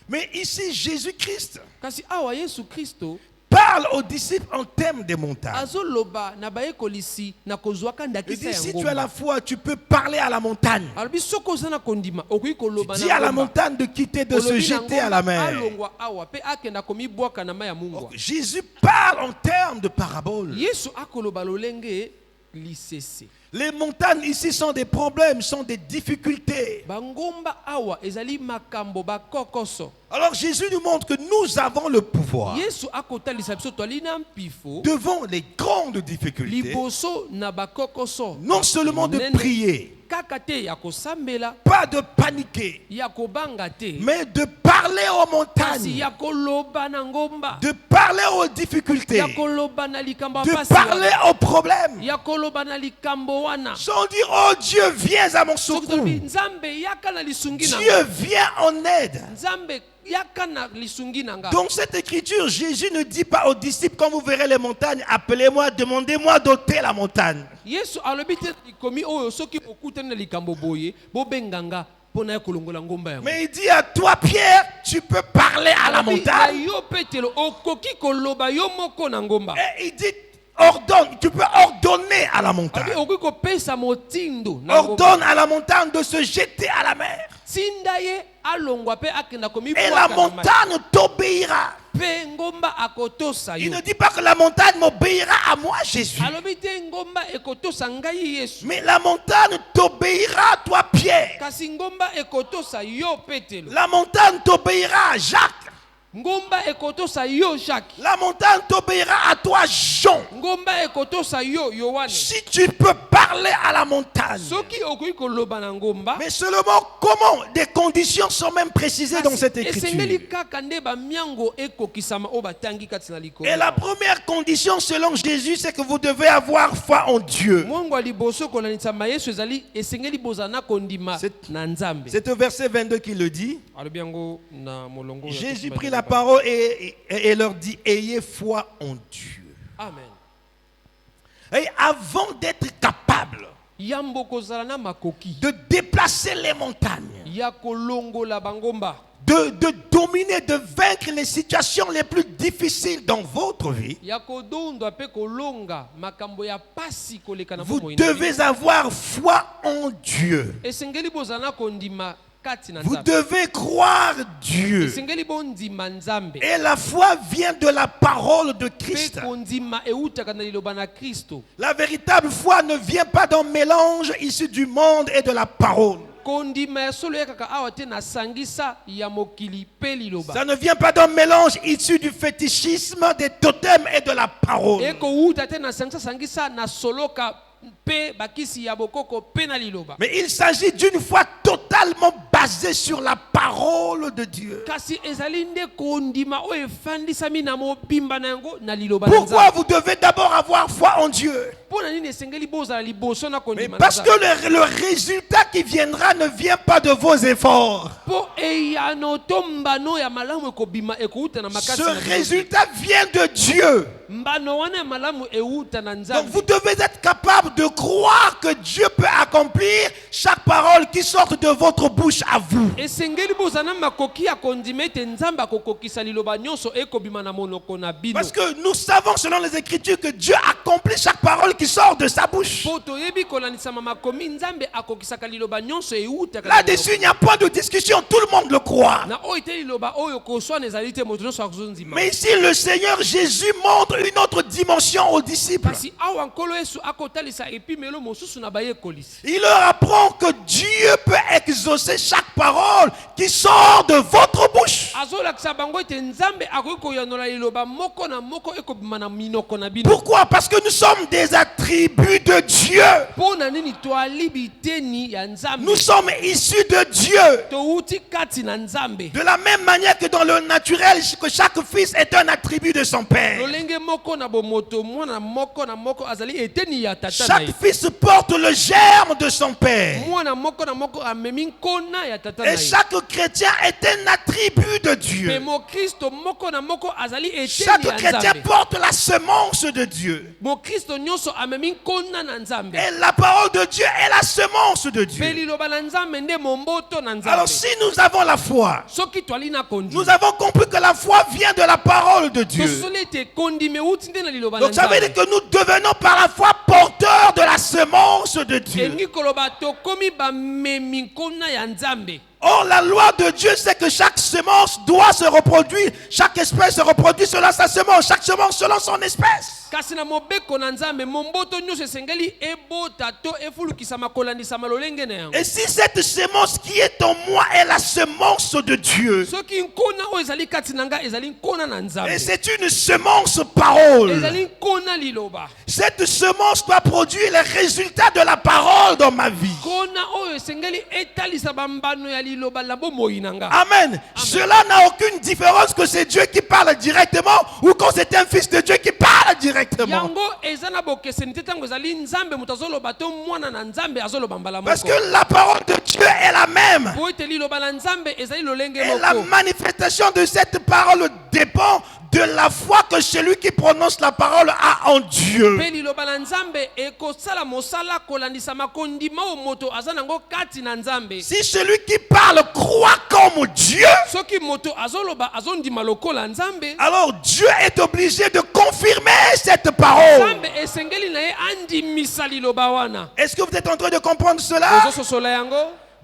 Mais ici, Jésus-Christ kasi awa yesu kristo parle aux disciples en termes des montagnes. azoloba na bayekolisi na kozwaka Il ndakisa dit, ya si tu as la ngomba foi, tu peux parler à la montagne. alobi soki oza na kondima okoki koloba Dis à la na ngomba montagne de quitter, de se olobi na jeter à la ngomba mer. alongwa awa mpe akenda komibwaka na mai ya mungwa Jésus parle en termes de paraboles. yesu akoloba lolenge lisese Les montagnes ici sont des problèmes, sont des difficultés. bangomba awa ezali makambo bakokoso Alors Jésus nous montre que nous avons le pouvoir yesu akotalisa biso twali na mpifo devant les grandes difficultés, liboso na bakokoso non seulement de Nene. prier, kaka te ya kosambela pas de paniquer, ya kobanga te mais de parler aux kasi montagnes, ya koloba na ngomba de parler aux difficultés, ya koloba na likambo ya de pasi parler wana. aux problèmes, ya koloba na likambo wana sans dire, oh Dieu, viens à mon soki secours. tolobi nzambe yaka na lisungi na nga Dieu vient en aide. nzambe yaka na lisungi na nga Dans cette écriture, Jésus ne dit pas aux disciples, quand vous verrez les montagnes, appelez-moi, demandez-moi d'ôter la montagne. yesu alobi te likomi oyo soki okutani na likambo boye bobenganga mpo na ya kolongola ngomba yango Mais il dit à toi, Pierre, tu peux parler à la Alobi, na montagne. yo petelo okoki koloba yo moko na ngomba Et il dit, ordonne, tu peux ordonner à la alobi montagne. okoki kopesa motindo na ngomba Ordonne à la montagne de se jeter à la mer. tinda ye alongwa mpe akenda Et la komibwaka na mai montagne t'obéira. mpe ngomba akotosa Il yo ne dit pas que la montagne m'obéira à moi, Jésus. alobi te ngomba ekotosa ngai yesu Mais la montagne t'obéira, toi, Pierre. kasi ngomba ekotosa yo petelo La montagne t'obéira, Jacques. ngomba ekotosa yo Jacques. La montagne t'obéira à toi, Jean. Ngomba ekotosa yo Yohane. Si tu peux parler à la montagne. Soki okoki koloba na ngomba. Mais seulement comment des conditions sont même précisées dans cette écriture. Esengeli kaka nde ba miango ekokisama o batangi kati na likolo. Et la première condition selon Jésus, c'est que vous devez avoir foi en Dieu. Mongo liboso kolanitsama Yesu ezali esengeli bozana kondima na Nzambe. C'est au verset 22 qu'il le dit. Jésus prit la parole et leur dit, ayez foi en Dieu. Amen. Et avant d'être capable de déplacer les montagnes, de dominer, de vaincre les situations les plus difficiles dans votre vie, vous devez avoir foi en Dieu. Vous devez croire Dieu. Et la foi vient de la parole de Christ. La véritable foi ne vient pas d'un mélange issu du monde et de la parole. Ça ne vient pas d'un mélange issu du fétichisme, des totems et de la parole. Mais il s'agit d'une foi totalement basée sur la parole de Dieu. Pourquoi vous devez d'abord avoir foi en Dieu? Mais parce que le résultat qui viendra ne vient pas de vos efforts. Ce résultat vient de Dieu. Donc vous devez être capable de croire que Dieu peut accomplir chaque parole qui sort de votre bouche à vous. Parce que nous savons selon les Écritures que Dieu accomplit chaque parole qui sort de sa bouche. Là-dessus, il n'y a pas de discussion, tout le monde le croit. Mais ici, le Seigneur Jésus montre une autre dimension aux disciples. Il leur apprend que Dieu peut exaucer chaque parole qui sort de votre bouche. Pourquoi? Parce que nous sommes des attributs de Dieu. Nous sommes issus de Dieu. De la même manière que dans le naturel, que chaque fils est un attribut de son père. Chaque fils porte le germe de son père. Et chaque chrétien est un attribut de Dieu. Chaque chrétien porte la semence de Dieu. Et la parole de Dieu est la semence de Dieu. Alors si nous avons la foi, nous avons compris que la foi vient de la parole de Dieu. Donc ça veut dire que nous devenons par la foi porteurs de la semence de Dieu. Or, la loi de Dieu, c'est que chaque semence doit se reproduire. Chaque espèce se reproduit selon sa semence. Chaque semence selon son espèce. Et si cette semence qui est en moi est la semence de Dieu, et c'est une semence parole, cette semence doit produire les résultats de la parole dans ma vie. Amen. Cela n'a aucune différence que c'est Dieu qui parle directement ou quand c'est un fils de Dieu qui parle directement. Parce que la parole de Dieu est la même. Et la manifestation de cette parole dépend de la foi que celui qui prononce la parole a en Dieu. Si celui qui parle croit comme Dieu, alors Dieu est obligé de confirmer cette parole. Est-ce que vous êtes en train de comprendre cela?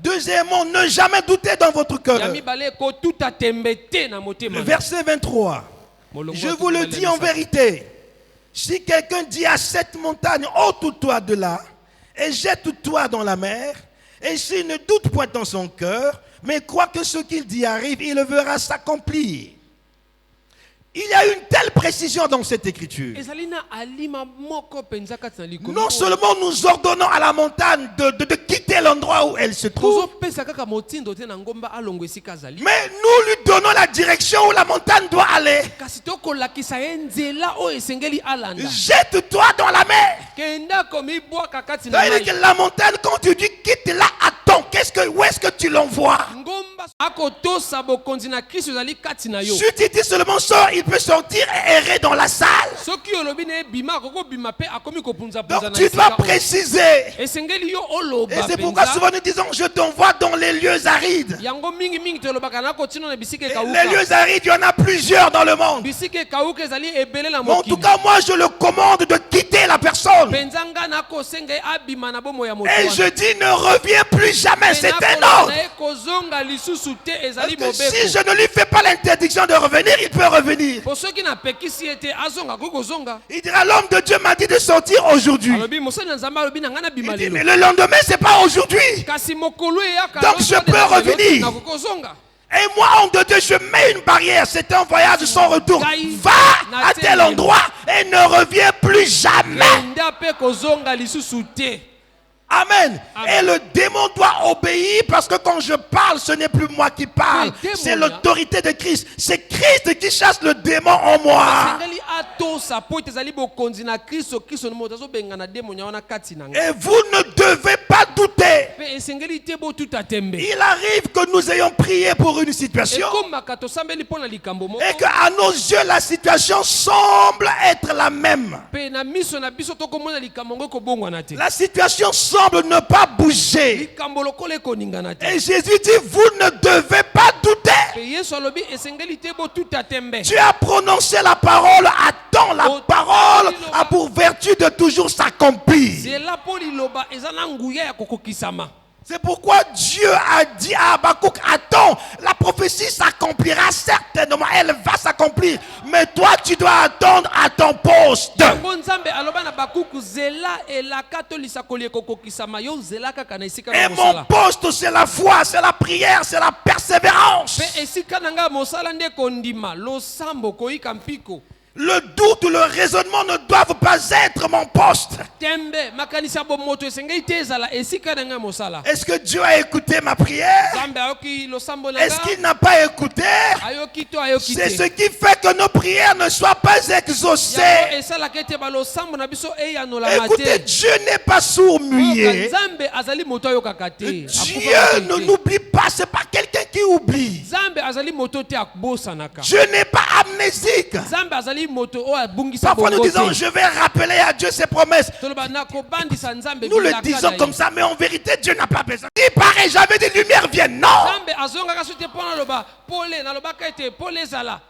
Deuxièmement, ne jamais douter dans votre cœur. Verset 23. Je vous le dis en vérité, si quelqu'un dit à cette montagne, ôte-toi de là et jette-toi dans la mer, et s'il ne doute point dans son cœur, mais croit que ce qu'il dit arrive, il le verra s'accomplir. Il y a une telle précision dans cette écriture. ezali na alima moko penza kati na likolo Non seulement nous ordonnons à la montagne de quitter l'endroit où elle se trouve, tozopesa kaka motindo te na ngomba alongo esika azali mais nous lui donnons la direction où la montagne doit aller. kasi tokolakisa ye nzela oyo esengeli alanda Jette-toi dans la mer. kenda komibwaka kati Ça na veut dire mai que la montagne, quand tu dis quitte là, attends, où est-ce que tu l'envoies? ngomba akotosa bokonzi na kristo ezali kati na yo Si tu dis seulement sort, il peut sortir et errer dans la salle. soki olobi na ebima akokobima mpe akomi kopunzapunza Donc na tu dois esika oyo. préciser. esengeli yo Et oloba c'est pourquoi penza souvent nous disons, je t'envoie dans les lieux arides. yango mingi tolobaka na kotina na bisika Et ekauka les lieux arides, il y en a plusieurs dans le monde. bisika ekauka ezali ebele na Mais en tout mokili cas, moi, je le commande de quitter la personne. penza nga nakosenga ye abima na bomo ya moto Et wana. je dis, ne reviens plus jamais. C'est un Nakolanda ordre. ye kozonga lisusu te Parce ezali que si mobeko je ne lui fais pas l'interdiction de revenir, il peut revenir. po soki napekisi ye te azonga akoki kozonga Il dira, l'homme de Dieu m'a dit de sortir aujourd'hui. alobi mosali na nzambe alobi na ngai nabima Il dit, mais lelo le lendemain, c'est pas aujourd'hui. kasi mokolo eyaka Donc, je peux revenir. nakoki kozonga Et moi, homme de Dieu, je mets une barrière. C'est un voyage sans retour. Va à tel endroit et ne reviens plus jamais. kenda mpe kozonga lisusu te Amen. Amen. Et le démon doit obéir parce que quand je parle, ce n'est plus moi qui parle. Oui, démon, C'est l'autorité de Christ. C'est Christ qui chasse le démon en moi. esengeli atosa po ete ezali bokonzi na kristo no moto azobenga na demonia wana kati na ngai Et vous ne devez pas douter. mpe esengeli te botuta tembe Il arrive que nous ayons prié pour une situation ekomaka tosambeli mpo na likambo moko et qu'à nos yeux, la situation semble être la même. mpe na miso na biso tokomona likambo ngo ekobongwana te La situation semble ne pas bouger. likambo lokola ekoningana te Et Jésus dit, vous ne devez pas douter. mpe yesu alobi esengeli te botuta tembe Tu as prononcé la parole, attends, la parole a pour vertu de toujours s'accomplir. zela mpo liloba eza na nguya ya kokokisama C'est pourquoi Dieu a dit à Habakkuk, attends, la prophétie s'accomplira certainement, elle va s'accomplir. Mais toi, tu dois attendre à ton poste. yango nzambe aloba na bakuku zela elaka to lisakoli ekokokisama yo zela kaka na esika Et na mon mosala poste, c'est la foi, c'est la prière, c'est la persévérance. mpe esika na ngai ya mosala nde kondima losambo koyika mpiko Le doute ou le raisonnement ne doivent pas être mon poste. tembe makanisi ya bomoto esengeli te ezala esika na ngai ya mosala Est-ce que Dieu a écouté ma prière? nzambe ayoki losambo na Est-ce ngai qu'il n'a pas écouté? ayoki to ayoki C'est ce te qui fait que nos prières ne soient pas yango exaucées. esalaka ete balosambo na biso eyanolama Écoutez, te Dieu n'est pas sourd-muet. nzambe azali moto ayokaka te Dieu ne n'oublie pas, c'est pas quelqu'un qui oublie. nzambe azali moto te abosanaka Dieu n'est pas amnésique. nzambe azali moto oyo abungisa Parfois nous bongo disons, te je vais rappeler à Dieu ses promesses. toloba nakobandisa nzambe Nous le bilaka disons na comme ye. ça, mais en vérité, Dieu n'a pas besoin. Il paraît, j'avais des lumières viennent. Non. nzambe azongaka so te mpo naloba pole nalobaka ete pole ezala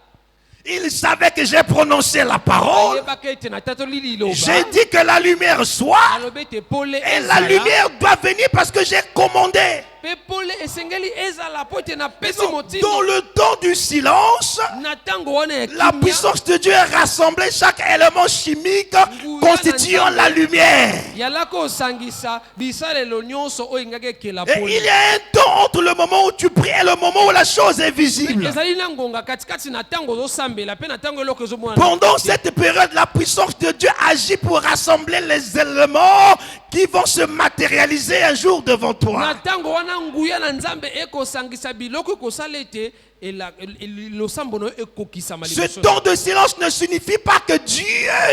Il savait que j'ai prononcé la parole. ayebaka ete natatoli liloba J'ai dit que la lumière soit. alobi ete pole Et la ezala lumière doit venir parce que j'ai commandé. mpe pole esengeli ezala po ete napesi Dans motindo le temps du silence, na ntango wana ya la kimia puissance de Dieu a rassemblé chaque élément chimique constituant la lumière. yalaka osangisa bisalelo nyonso oyo engaki ekela Et pole il y a un temps entre le moment où tu pries et le moment où la chose est visible. ezali na ngonga katikati na ntango ozosambela mpe na ntango eloko ezomona Pendant cette période, la puissance de Dieu agit pour rassembler les éléments qui vont se matérialiser un jour devant na toi. ntango wana nguya na nzambe ekosangisa biloko ekosala ete losambo no ekokisama Ce liboso temps de silence ne signifie pas que Dieu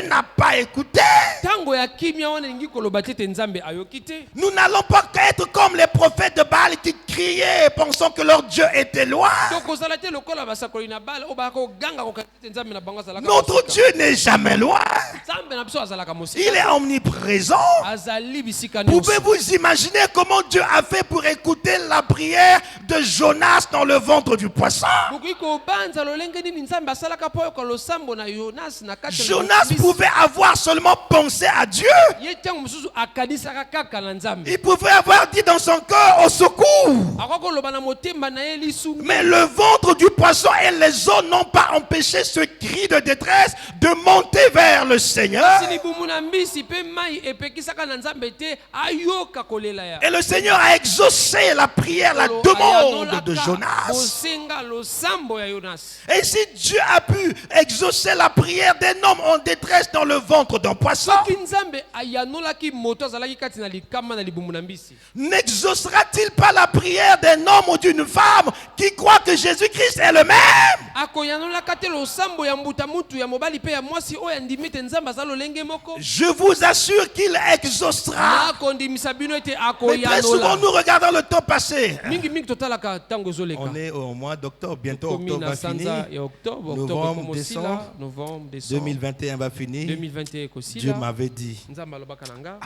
n'a pas écouté. ntango ya kimia wana elingi koloba te ete nzambe ayoki te Nous n'allons pas être comme les prophètes de Baal qui criaient pensant que leur Dieu était loin. tokozala te lokola basakoli na bale oyo baka koganga kokaki te nzambe na bango azalaka Notre mosika. Dieu n'est jamais loin. nzambe na biso azalaka Il mosika est omniprésent. azali bisika nyonso Pouvez-vous imaginer comment Dieu a fait pour écouter la prière de Jonas dans le ventre du poisson? bokoki kobanza lolenge nini nzambe asalaka mpo oyoka losambo na yonas na kati ya Jonas bisi. pouvait avoir seulement pensé à Dieu. ye ntango mosusu akanisaka kaka na nzambe Il pouvait avoir dit dans son cœur au secours. akoki koloba na motema na ye lisungi Mais le ventre du poisson et les eaux n'ont pas empêché ce cri de détresse de monter vers le Seigneur. libumu na mbisi mpe mai epekisaka na nzambe nzambe te ayoka kolela ya. Et le Seigneur a exaucé la prière, la demande de Jonas. Kosenga losambo ya Jonas. Et si Dieu a pu exaucer la prière d'un homme en détresse dans le ventre d'un poisson, Soki nzambe ayanolaki moto azalaki kati na likama na libumu na mbisi. n'exaucera-t-il pas la prière d'un homme ou d'une femme qui croit que Jésus-Christ est le même? Akoyanolaka te losambo ya mbuta mutu ya mobali pe ya mwasi oyo andimi te nzambe aza lolenge moko. Je vous assure qu'il exaucera. Nakondimisa bino ete Mais très souvent, akoyanola. nous regardons le temps passé. Mingi mingi totalaka tango ezoleka. On est au mois d'octobre, bientôt Komi octobre na va finir. sanza ya octobre, octobre Novembre, komosila, décembre. novembre, décembre. 2021 va finir. 2021 Dieu ekosila. m'avait dit. Nzambe alobaka nanga.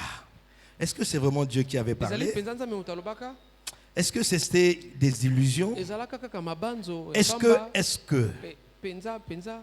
Est-ce que c'est vraiment Dieu qui avait Ezali parlé? penza nzambe moto alobaka. Est-ce que c'était des illusions? Ezalaka kaka mabanzo ya Est-ce pamba. que Penza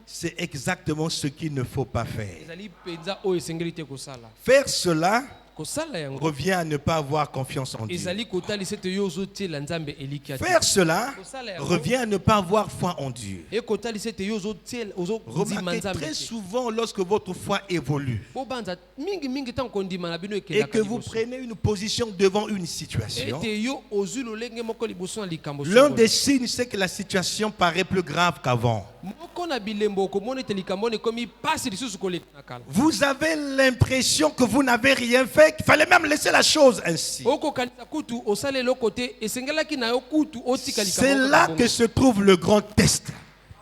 c'est exactement ce qu'il ne faut pas faire? ezali penza oyo esengeli te kosala. Faire cela Kosala yango revient à ne pas avoir confiance en Dieu. ezali kotalisa ete yo ozotiela nzambe elikya te. Faire cela Kosala yango revient à ne pas avoir foi en Dieu. ekotalisa ete yo ozondima Remarquez nzambe très te. souvent lorsque votre foi évolue Bobanza mingi ntango kondima na bino et que ekendaka vous liboso. prenez une position devant une situation, ete yo ozwi lolenge moko liboso na likambo l'un songolo. des signes c'est que la situation paraît plus grave qu'avant. moko na bilembo okomona ete likambo wana ekomi pasi lisusu koleka na kala. Vous avez l'impression que vous n'avez rien fait, qu'il fallait même laisser la chose ainsi. okokanisa kutu osala eloko te esengelaki na yo kutu otika likambo C'est wana là bongo. que se trouve le grand test.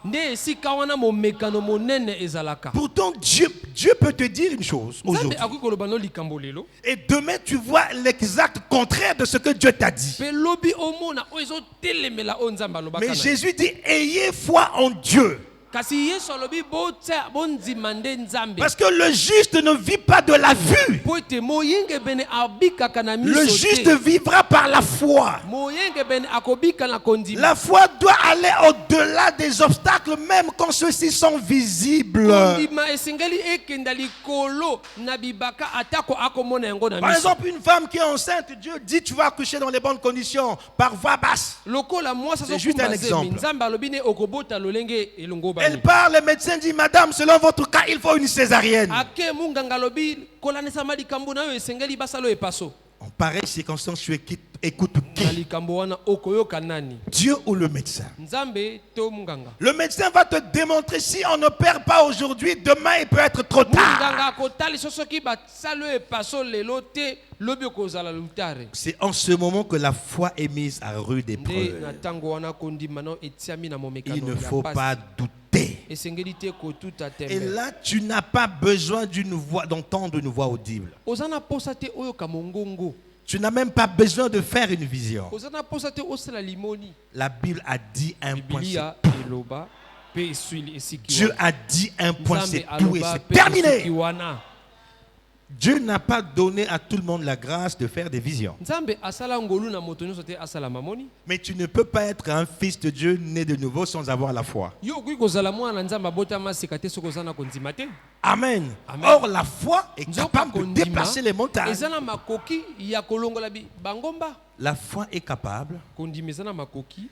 nde esika wana momekano monene ezalaka. Pourtant, Dieu peut te dire une chose nzambe aujourd'hui. akoki koloba no likambo lelo Et demain, tu vois l'exact contraire de ce que Dieu t'a dit. mpe lobi omona oyo ezotelemela oyo nzambe alobaka Mais na yo. Jésus dit, ayez foi en Dieu. kasi yesu alobi bondima nde nzambe Parce que le juste ne vit pas de la vue. po ete moyenge bene abikaka na Le miso juste te. vivra par la foi. moyenge bene akobika na kondima. La foi doit aller au-delà des obstacles, même quand ceux-ci sont visibles. kondima esengeli ekenda likolo na bibaka atako akomona yango na Par miso. exemple, une femme qui est enceinte, Dieu dit tu vas accoucher dans les bonnes conditions, par voie basse. lokola mwasi C'est juste un azokumba zemi exemple. nzambe alobi ne okobota lolenge elongo Elle bani. parle, le médecin dit, madame, selon votre cas, il faut une césarienne. ake munganga alobi kolanisama likambo na yo esengeli basala oyo epaso. En pareille circonstance, tu écoutes na qui? likambo wana okoyoka nani, Dieu ou le médecin? nzambe to munganga? Le médecin va te démontrer si on n'opère pas aujourd'hui, demain il peut être trop tard. munganga akotalisa soki basala oyo epaso lelo te lobi okozala lutare. C'est en ce moment que la foi est mise à rude nde na épreuve. ntango wana kondima no etiami na Il momekano ne ya faut pasi. pas douter. esengeli te kotuta Et tembe. là, tu n'as pas besoin d'entendre une voix audible. oza na posa te oyoka mongongo. Tu n'as même pas besoin de faire une vision. oza na posa te osala limoni. La Bible a dit un point. bibilia eloba pe eswili esiki Dieu wana. a dit un point, Nzambe c'est tout et aloba c'est pe esiki terminé. wana. Dieu n'a pas donné à tout le monde la grâce de faire des visions. nzambe asala ngolu na moto nyonso te asala mamoni. Mais tu ne peux pas être un fils de Dieu né de nouveau sans avoir la foi. yo okoki kozala mwana nzambe abotama sika te soki oza na kondima te. Amen. Amen. Or, la foi est Nzoka capable de kondima déplacer les montagnes. eza na makoki ya kolongola bangomba. La foi est capable kondima eza na makoki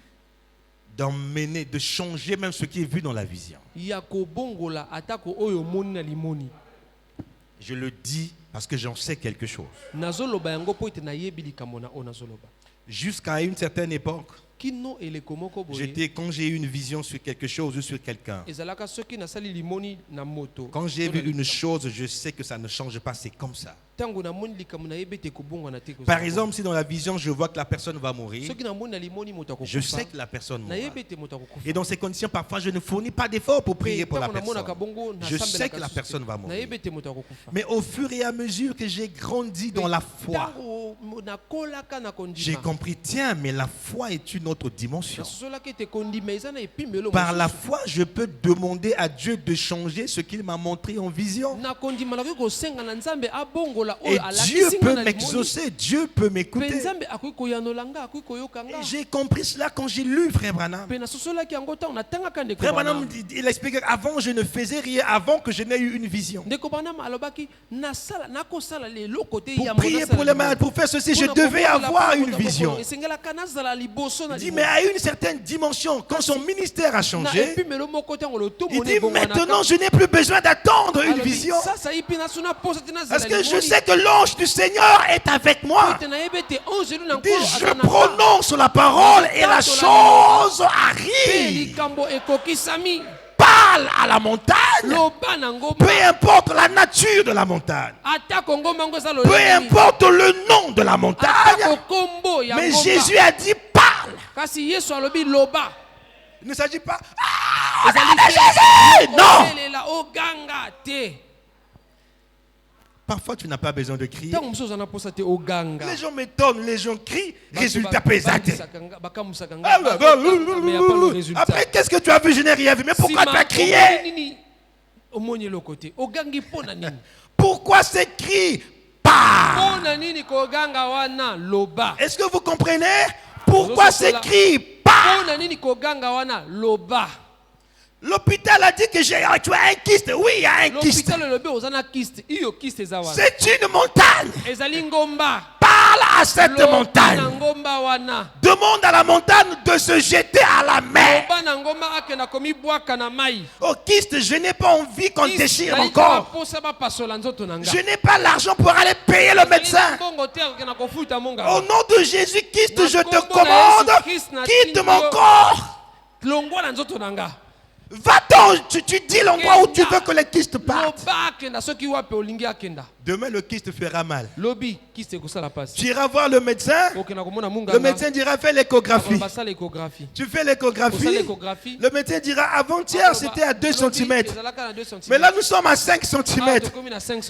d'emmener, de changer même ce qui est vu dans la vision. ya kobongola atako oyo omoni na limoni. Je le dis parce que j'en sais quelque chose. nazoloba yango po ete nayebi likambo na oyo nazoloba. Jusqu'à une certaine époque, kino eleko moko boye quand j'ai eu une vision sur quelque chose ou sur quelqu'un, ezalaka soki nasali limoni na moto. quand j'ai vu une chose, je sais que ça ne change pas, c'est comme ça. ntango namoni likambo nayebi ete kobongwana te. Par exemple, si dans la vision, je vois que la personne va mourir, soki namoni na limoni moto je akokufa sais que la personne mourra. nayebi ete moto akokufa. Et dans ces conditions, parfois, je ne fournis pas d'efforts pour prier pour la Ntango namonaka personne. bongo Je nasambelaka sais que la susu personne te. va mourir. nayebi ete moto akokufa. Mais au fur et à mesure que j'ai grandi dans la foi, ntango nakolaka na j'ai kondima compris, tiens, mais la foi est une autre dimension. nasosolaki ete kondima eza na epimelo Par la mosusu. foi, je peux demander à Dieu de changer ce qu'il m'a montré en vision. na kondima nakoki kosenga na nzambe abongola Et oyo Dieu alakisinga peut na limoni. m'exaucer, Dieu peut mpe m'écouter. nzambe akoki koyanola nga akoki koyoka Et nga. j'ai compris cela quand j'ai lu Frère Branham. mpe nasosolaki yango ntango natangaka ndeko Frère Branham, Branham. il expliquait qu'avant, je ne faisais rien, avant que je n'ai eu une vision. ndeko Branham alobaki nakosala leloko te Pour ya prier pour les malades, pour faire faire ceci, je devais avoir une vision. Il dit, mais à une certaine dimension, quand son ministère a changé, il dit, maintenant je n'ai plus besoin d'attendre une vision. Parce que je sais que l'ange du Seigneur est avec moi. Il dit, je prononce la parole et la chose arrive. Parle à la montagne. Peu importe la nature de la montagne. Peu importe le nom de la montagne. Mais Jésus a dit parle. Il ne s'agit pas Jésus. Non. Parfois, tu n'as pas besoin de crier. Les gens m'étonnent, les gens crient, résultat pesate. Après, qu'est-ce que tu as vu? Je n'ai rien vu. Mais pourquoi tu as crié? Pourquoi ces cris? Parle. Est-ce que vous comprenez? Pourquoi ces cris? Parle. L'hôpital a dit que tu as un kyste. Oui, il y a un kyste. C'est une montagne. Parle à cette montagne. Demande à la montagne de se jeter à la mer. Au kyste, je n'ai pas envie qu'on déchire mon corps. Je n'ai pas l'argent pour aller payer le médecin. Au nom de Jésus Christ, je te commande, quitte mon corps. Va-t'en, tu dis l'endroit où tu veux que les kystes partent. Demain, le kyste fera mal. Tu iras voir le médecin. Le médecin dira fais l'échographie. Tu fais l'échographie. Le médecin dira avant-hier c'était à 2 cm. Mais là nous sommes à 5 cm.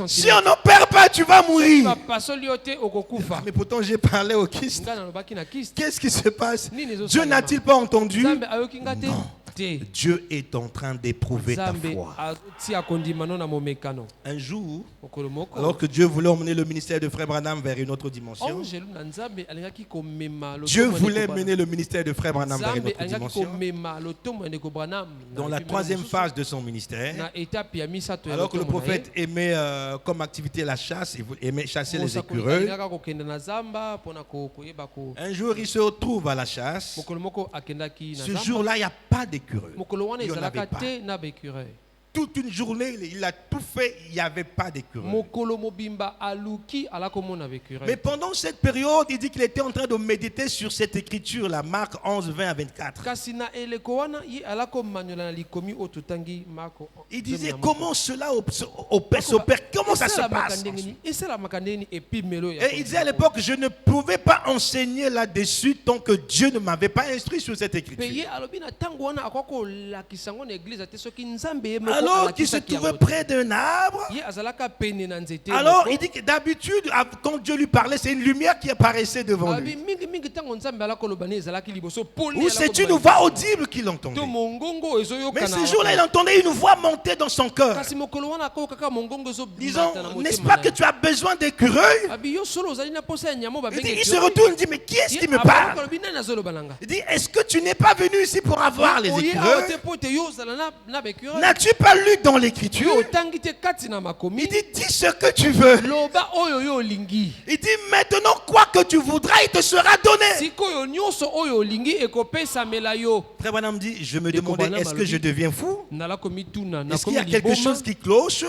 Si on n'opère pas, tu vas mourir. Mais pourtant j'ai parlé au kyste. Qu'est-ce qui se passe? Dieu n'a-t-il pas entendu? Non. Dieu est en train d'éprouver ta foi. Un jour, alors que Dieu voulait emmener le ministère de Frère Branham vers une autre dimension, Dieu voulait mener le ministère de Frère Branham vers une autre dimension, dans la 3e phase de son ministère, alors que le prophète aimait comme activité la chasse, il aimait chasser les écureuils. Un jour, il se retrouve à la chasse. Ce jour-là, il n'y a pas d'écureuil. Il n'y en avait pas. Toute une journée, il a tout fait, il n'y avait pas d'écureuil. Mais pendant cette période, il dit qu'il était en train de méditer sur cette écriture, la Marc 11, 20 à 24. Il disait comment cela s'opère, comment ça se passe. Et il disait à l'époque, je ne pouvais pas enseigner là-dessus tant que Dieu ne m'avait pas instruit sur cette écriture. Alors qu'il se trouvait près d'un arbre. Alors il dit que d'habitude, quand Dieu lui parlait, c'est une lumière qui apparaissait devant lui. Ou c'est une voix audible qu'il entendait. Mais ce jour-là, il entendait une voix monter dans son cœur. Disons, n'est-ce pas que tu as besoin d'écureuils? Il se retourne et dit, mais qui est-ce qui me parle? Il dit, est-ce que tu n'es pas venu ici pour avoir les écureuils? N'as-tu pas lu dans l'écriture? Il dit, dis ce que tu veux. Il dit, maintenant quoi que tu voudras, il te sera donné. Frère Branham dit, je me demandais, est-ce que je deviens fou? Est-ce qu'il y a quelque chose qui cloche?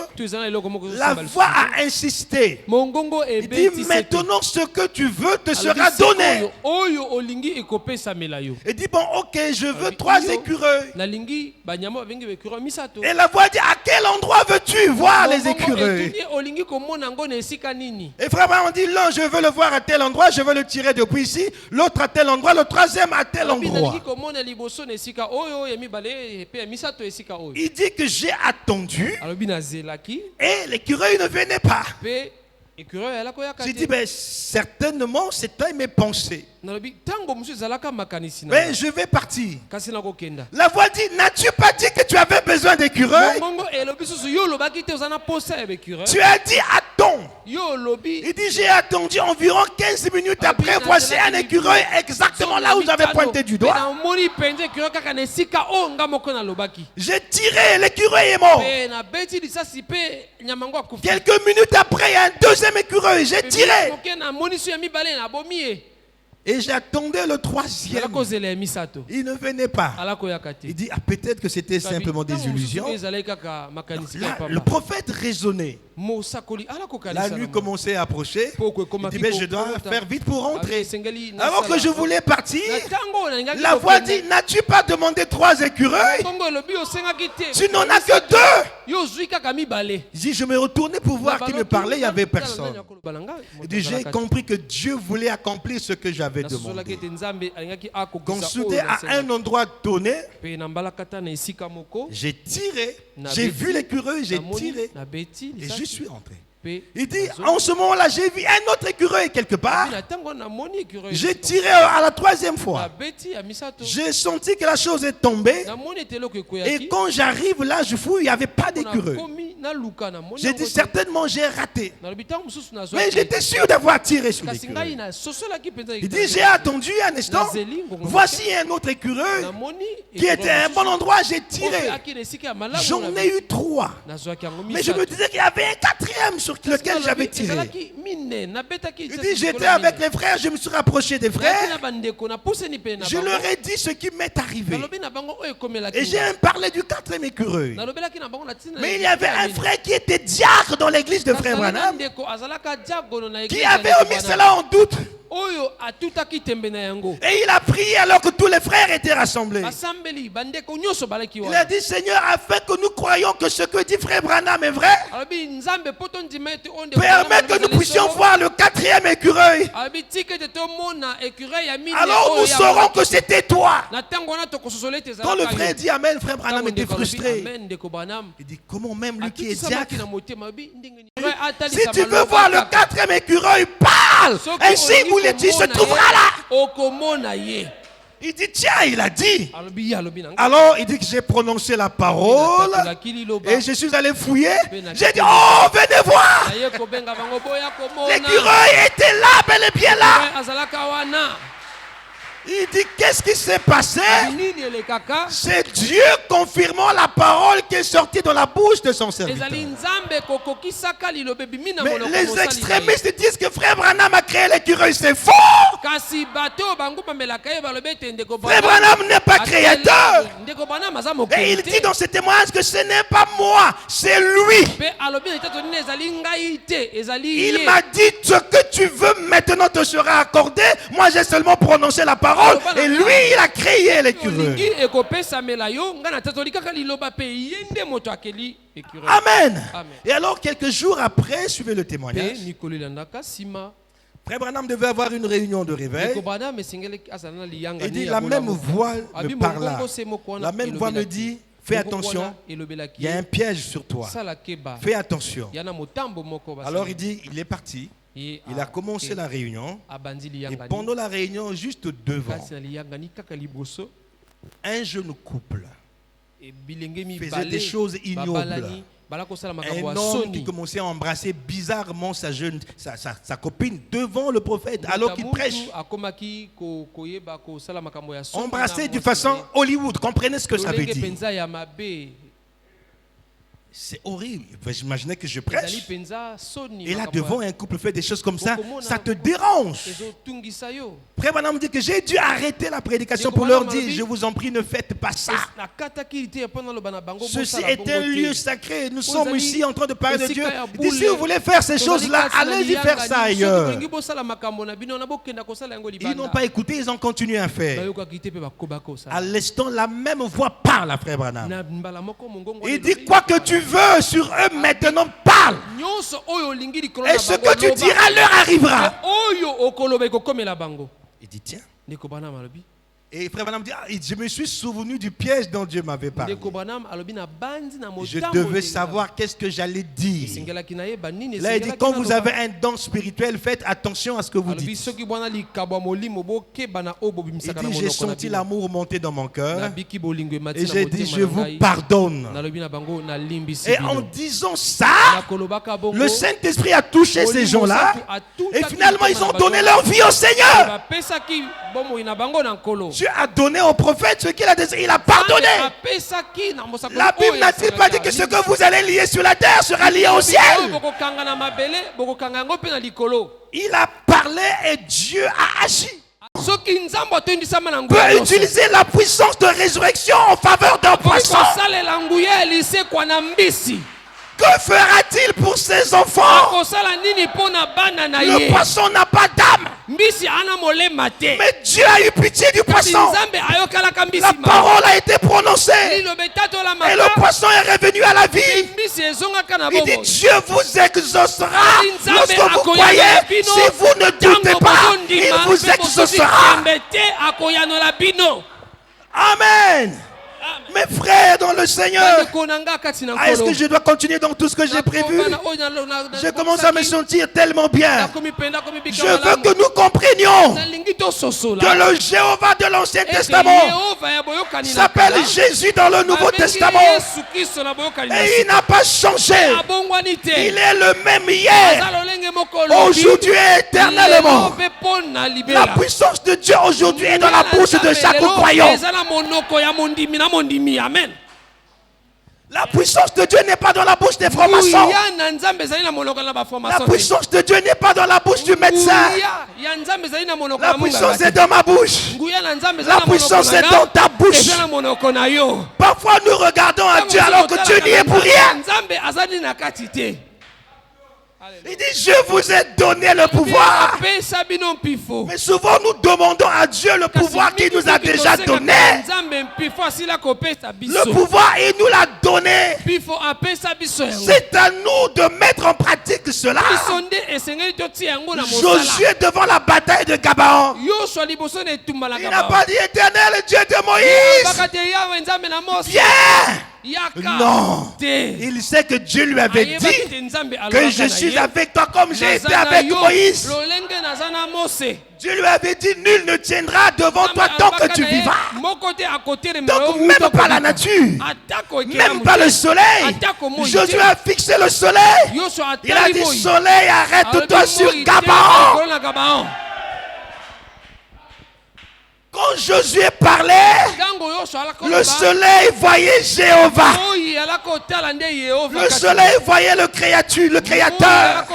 La voix a insisté. Il dit, maintenant ce que tu veux te sera donné. Il dit, bon ok, je veux 3 écureuils. Et la voix dit, à quel endroit veux-tu voir les écureuils? Et frère Branham dit, non, je veux le voir à tel endroit, je veux le tirer depuis ici, l'autre à tel endroit, le 3e à tel endroit. Il dit que j'ai attendu et l'écureuil ne venait pas. J'ai dit, ben, certainement, c'était mes pensées. Mais je vais partir. La voix dit, n'as-tu pas dit que tu avais besoin d'écureuils? Tu as dit à ton attends. Il dit, j'ai attendu environ 15 minutes après. Voici un écureuil exactement là où j'avais pointé du doigt. J'ai tiré, l'écureuil est mort. Quelques minutes après, il y a un deuxième écureuil. J'ai tiré. Et j'attendais le troisième. Il ne venait pas. Il dit, ah, peut-être que c'était simplement des illusions. Là, le prophète raisonnait. La nuit commençait à approcher. Il dit, mais je dois faire vite pour rentrer. Alors que je voulais partir, la voix dit, n'as-tu pas demandé 3 écureuils? Tu n'en as que 2. Il dit, je me retournais pour voir qui me parlait, il n'y avait personne. Il dit, j'ai compris que Dieu voulait accomplir ce que j'avais demandé. Consulté à un endroit donné, j'ai tiré, j'ai vu l'écureuil, j'ai tiré et je suis rentré. Il dit, en ce moment-là, j'ai vu un autre écureuil quelque part. J'ai tiré à la 3e fois. J'ai senti que la chose est tombée. Et quand j'arrive là, je fouille, il n'y avait pas d'écureuil. J'ai dit, certainement, j'ai raté. Mais j'étais sûr d'avoir tiré sur l'écureuil. Il dit, j'ai attendu un instant. Voici un autre écureuil qui était à un bon endroit. J'ai tiré. J'en ai eu 3. Mais je me disais qu'il y avait un 4e sur lequel j'avais tiré. Il dit, j'étais avec les frères, je me suis rapproché des frères. Je leur ai dit ce qui m'est arrivé. Et j'ai parlé du 4e écureuil. Mais il y avait un frère qui était diacre dans l'église de Frère Branham, qui avait omis cela en doute. Et il a prié alors que tous les frères étaient rassemblés. Il a dit, Seigneur, afin que nous croyions que ce que dit Frère Branham est vrai, permets que nous puissions voir le 4e écureuil. Alors nous saurons que c'était toi. Quand le frère dit Amen, Frère Branham était frustré. Il dit, comment même lui qui est diacre? Si tu veux voir le 4e écureuil, parle. Ainsi il se trouvera là. Il dit, tiens, il a dit. Alors, il dit que j'ai prononcé la parole et je suis allé fouiller. J'ai dit, oh, venez voir. L'écureuil était là, bel et bien là. Il dit, qu'est-ce qui s'est passé? C'est Dieu confirmant la parole qui est sortie de la bouche de son serviteur. Mais les extrémistes disent que Frère Branham a créé l'écureuil, c'est faux. Frère Branham n'est pas créateur. Et il dit dans ce témoignage que ce n'est pas moi, c'est lui. Il m'a dit, ce que tu veux maintenant te sera accordé. Moi j'ai seulement prononcé la parole. Et lui, il a créé l'écureuil. Amen. Et alors, quelques jours après, suivez le témoignage. Frère Branham devait avoir une réunion de réveil. Il dit, la même voix me parla. La même voix me dit, fais attention, il y a un piège sur toi. Fais attention. Alors il dit, il est parti. Il a commencé la réunion. Et pendant la réunion, juste devant, un jeune couple faisait des choses ignobles. Un homme qui commençait à embrasser bizarrement sa copine devant le prophète alors qu'il prêche. Embrasser de façon Hollywood, comprenez ce que ça veut dire. C'est horrible. J'imaginais que je prêche. Et là, devant un couple fait des choses comme ça, ça te dérange. Frère Branham dit que j'ai dû arrêter la prédication pour leur dire, je vous en prie, ne faites pas ça. Ceci est un lieu sacré. Nous sommes ici en train de parler de Dieu. Il dit, si vous voulez faire ces choses-là, allez-y faire ça ailleurs. Ils n'ont pas écouté, ils ont continué à faire. À l'instant, la même voix parle à Frère Branham. Il dit, quoi que tu veux sur eux maintenant, parle. Et ce que tu diras leur arrivera. Il dit, tiens, Et frère Branham dit, je me suis souvenu du piège dont Dieu m'avait parlé. Je devais savoir qu'est-ce que j'allais dire. Là, il dit, quand vous avez un don spirituel, faites attention à ce que vous dites. Il dit, j'ai senti l'amour monter dans mon cœur. Et j'ai dit, je vous pardonne. Et en disant ça, le Saint-Esprit a touché ces gens-là. Et finalement, ils ont donné leur vie au Seigneur. Dieu a donné au prophète ce qu'il a désiré. Il a pardonné. La Bible n'a-t-il pas dit que ce que vous allez lier sur la terre sera lié au ciel? Il a parlé et Dieu a agi. Peut utiliser la puissance de résurrection en faveur d'un poisson. Que fera-t-il pour ses enfants? Le poisson n'a pas d'âme. Mais Dieu a eu pitié du poisson. La parole a été prononcée. Et le poisson est revenu à la vie. Il dit, Dieu vous exaucera lorsque vous croyez. Si vous ne doutez pas, il vous exaucera. Amen. Mes frères dans le Seigneur, est-ce que je dois continuer dans tout ce que j'ai prévu? Je commence à me sentir tellement bien. Je veux que nous comprenions que le Jéhovah de l'Ancien Testament s'appelle Jésus dans le Nouveau Testament. Et il n'a pas changé. Il est le même hier, aujourd'hui et éternellement. La puissance de Dieu aujourd'hui est dans la bouche de chaque croyant. Amen. La puissance de Dieu n'est pas dans la bouche des francs-maçons. La puissance de Dieu n'est pas dans la bouche du médecin. La puissance est dans ma bouche. La puissance est dans ta bouche. Parfois nous regardons à Dieu alors que Dieu n'y est pour rien. Il dit, je vous ai donné le pouvoir. Mais souvent nous demandons à Dieu le pouvoir qu'il nous a déjà donné. Le pouvoir, il nous l'a donné. C'est à nous de mettre en pratique cela. Josué devant la bataille de Gabaon, il n'a pas dit, Éternel Dieu de Moïse, viens. Non, il sait que Dieu lui avait dit que je suis avec toi comme j'ai été avec Moïse. Dieu lui avait dit, nul ne tiendra devant toi tant que tu vivras. Donc même pas la nature, même pas le soleil. Josué a fixé le soleil. Il a dit, soleil, arrête-toi sur Gabaon. Quand Josué parlait, le soleil voyait Jéhovah. Le soleil voyait le Créateur.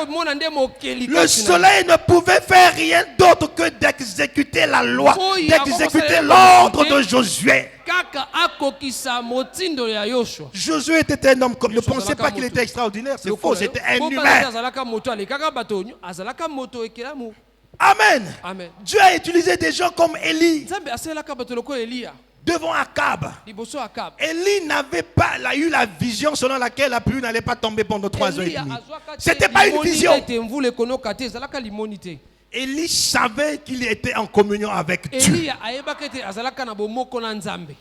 Le soleil ne pouvait faire rien d'autre que d'exécuter la loi, d'exécuter l'ordre de Josué. Josué était un homme comme... Ne pensez pas qu'il était extraordinaire, c'est faux, c'était un humain. Amen. Amen. Dieu a utilisé des gens comme Élie devant Akab. Élie n'avait pas eu la vision selon laquelle la pluie n'allait pas tomber pendant 3 ans et demi. C'était pas une vision. Élie savait qu'il était en communion avec Dieu.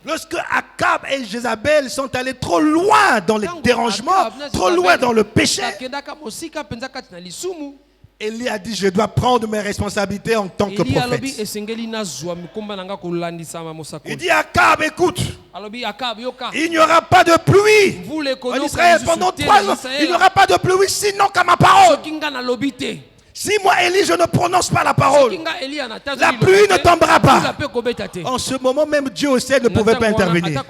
Lorsque Akab et Jézabel sont allés trop loin dans les dérangements, trop loin dans le péché, Élie a dit, je dois prendre mes responsabilités en tant que prophète. Il dit à Akab, écoute, il n'y aura pas de pluie en Israël pendant 3 ans. Il n'y aura pas de pluie sinon qu'à ma parole. Si moi, Élie, je ne prononce pas la parole, la pluie ne tombera pas. En ce moment même, Dieu au ciel ne pouvait pas intervenir.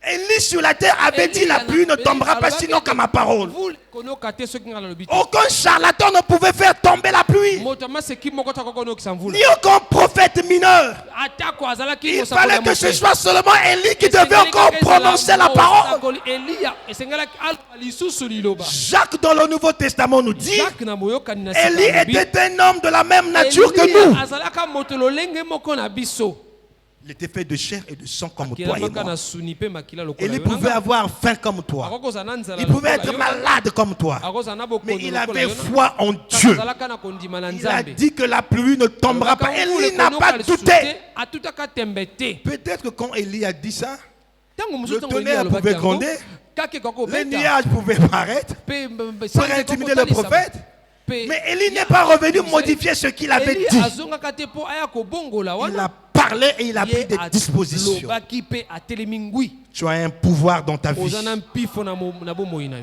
Élie sur la terre avait dit, la pluie ne tombera pas sinon qu'à ma parole. Aucun charlatan ne pouvait faire tomber la pluie. Ni aucun prophète mineur. Il fallait que ce soit seulement Élie qui devait encore prononcer la parole. Jacques dans le Nouveau Testament nous dit, Élie était un homme de la même nature que nous. Il était fait de chair et de sang comme toi et moi. Et il pouvait avoir faim comme toi. Il pouvait être malade comme toi. Mais il avait foi en Dieu. Il a dit que la pluie ne tombera pas. Élie n'a pas douté. Peut-être que quand Élie a dit ça, le tonnerre pouvait gronder, les nuages pouvaient paraître pour intimider le prophète. Mais Élie n'est pas revenu modifier ce qu'il avait dit. Il a parlé et il a pris des dispositions. Tu as un pouvoir dans ta vie.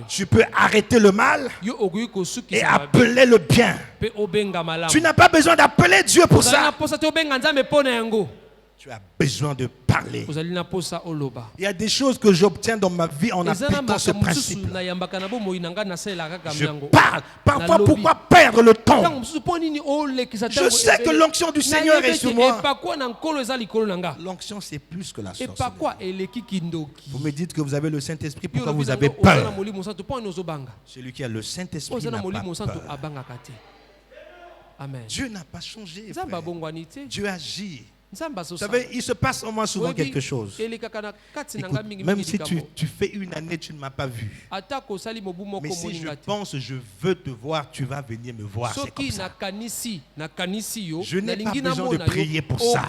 Tu peux arrêter le mal et appeler le bien. Tu n'as pas besoin d'appeler Dieu pour ça. Tu as besoin de parler. Il y a des choses que j'obtiens dans ma vie en appliquant ce principe. Je parle. Parfois, pourquoi perdre le temps? Je sais que l'onction du Seigneur est sur moi. L'onction, c'est plus que la sorcellerie. Vous me dites que vous avez le Saint-Esprit, pourquoi vous avez peur? Celui qui a le Saint-Esprit n'a pas peur. Dieu n'a pas changé. Dieu agit. Vous savez, il se passe au moins souvent quelque chose. Écoute, même si tu fais une année, tu ne m'as pas vu. Mais si je pense, je veux te voir, tu vas venir me voir. C'est comme ça. Je n'ai pas besoin de prier pour ça.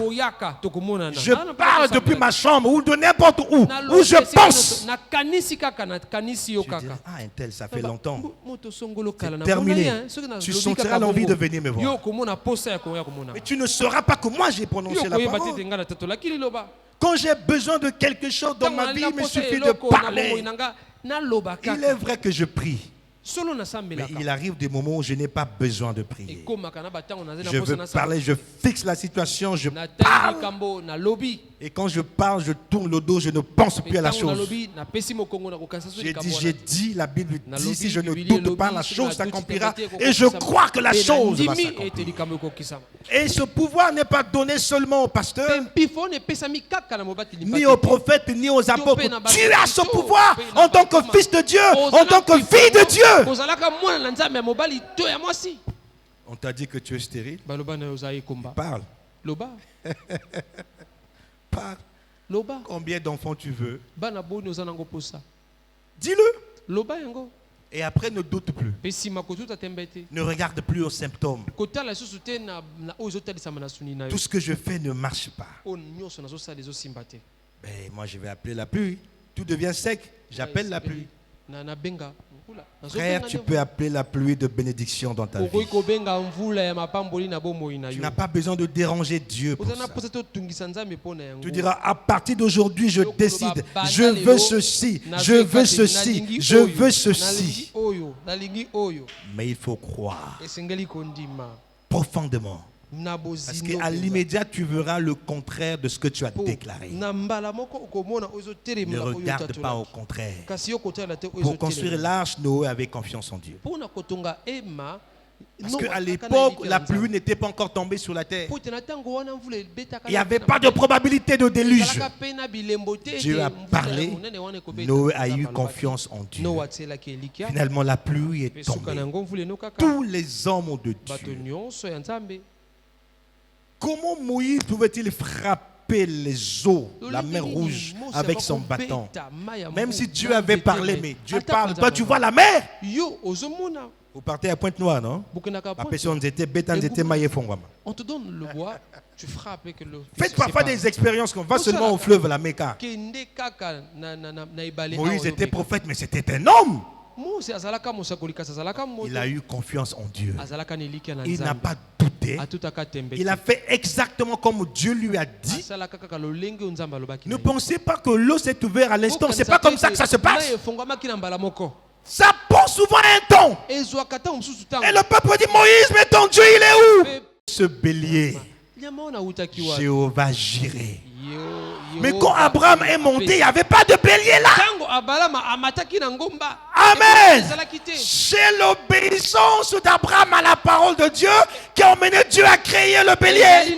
Je parle depuis ma chambre ou de n'importe où je pense. Je dis, ah, un tel, ça fait longtemps. C'est terminé. Tu sentiras l'envie de venir me voir. Mais tu ne sauras pas que moi j'ai prononcé la parole. Quand j'ai besoin de quelque chose dans ma vie, il me suffit de parler. Il est vrai que je prie. Mais il arrive des moments où je n'ai pas besoin de prier. Je veux parler, je fixe la situation, je parle. Et quand je parle, je tourne le dos, je ne pense plus à la chose. J'ai dit, la Bible dit, si je ne doute pas, la chose s'accomplira. Et je crois que la chose va s'accomplir. Et ce pouvoir n'est pas donné seulement au pasteur, ni aux prophètes, ni aux apôtres. Tu as ce pouvoir en tant que fils de Dieu, en tant que fille de Dieu. On t'a dit que tu es stérile. Parle. Parle. Combien d'enfants tu veux? Dis-le. Et après, ne doute plus. Ne regarde plus aux symptômes. Tout ce que je fais ne marche pas. Ben, moi, je vais appeler la pluie. Tout devient sec. J'appelle la pluie. Frère, tu peux appeler la pluie de bénédiction dans ta vie. Tu n'as pas besoin de déranger Dieu pour ça. Tu diras, à partir d'aujourd'hui, je décide. Je veux ceci, je veux ceci, je veux ceci. Mais il faut croire profondément. Parce qu'à l'immédiat, tu verras le contraire de ce que tu as déclaré. Ne regarde pas au contraire. Pour construire l'arche, Noé avait confiance en Dieu. Parce qu'à l'époque, la pluie n'était pas encore tombée sur la terre. Il n'y avait pas de probabilité de déluge. Dieu a parlé. Noé a eu confiance en Dieu. Finalement, la pluie est tombée. Tous les hommes de Dieu. Comment Moïse pouvait-il frapper les eaux, la mer Rouge, avec son bâton? Même si Dieu avait parlé, mais Dieu parle. Toi, tu vois la mer? Vous partez à Pointe-Noire, non? On te donne le bois, tu frappes avec le... Faites parfois des expériences qu'on va seulement au fleuve, la Mecca. Moïse était prophète, mais c'était un homme. Il a eu confiance en Dieu. Il n'a pas douté. Il a fait exactement comme Dieu lui a dit. Ne pensez pas que l'eau s'est ouverte à l'instant. C'est pas comme ça que ça se passe. Ça prend souvent un temps. Et le peuple dit, Moïse, mais ton Dieu, il est où? Ce bélier, Jéhovah Jireh. Mais quand Abraham est monté, il n'y avait pas de bélier là. Amen. C'est l'obéissance d'Abraham à la parole de Dieu qui a emmené Dieu à créer le bélier.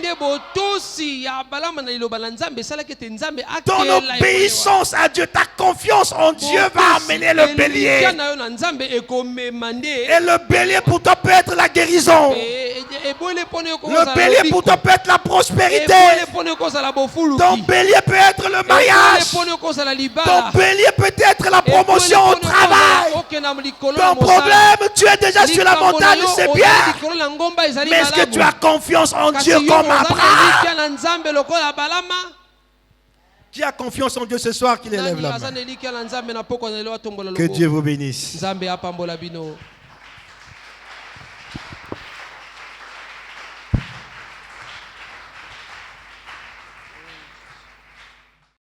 Ton obéissance à Dieu, ta confiance en Dieu va amener le bélier. Et le bélier pour toi peut être la guérison. Le bélier pour toi peut être la prospérité. Ton bélier peut être le mariage. Ton bélier peut être la promotion au travail. Ton problème, tu es déjà sur la montagne, c'est bien. Mais est-ce que tu as confiance en Dieu comme Abraham? Qui a confiance en Dieu ce soir, qu'il élève la main. Que Dieu vous bénisse.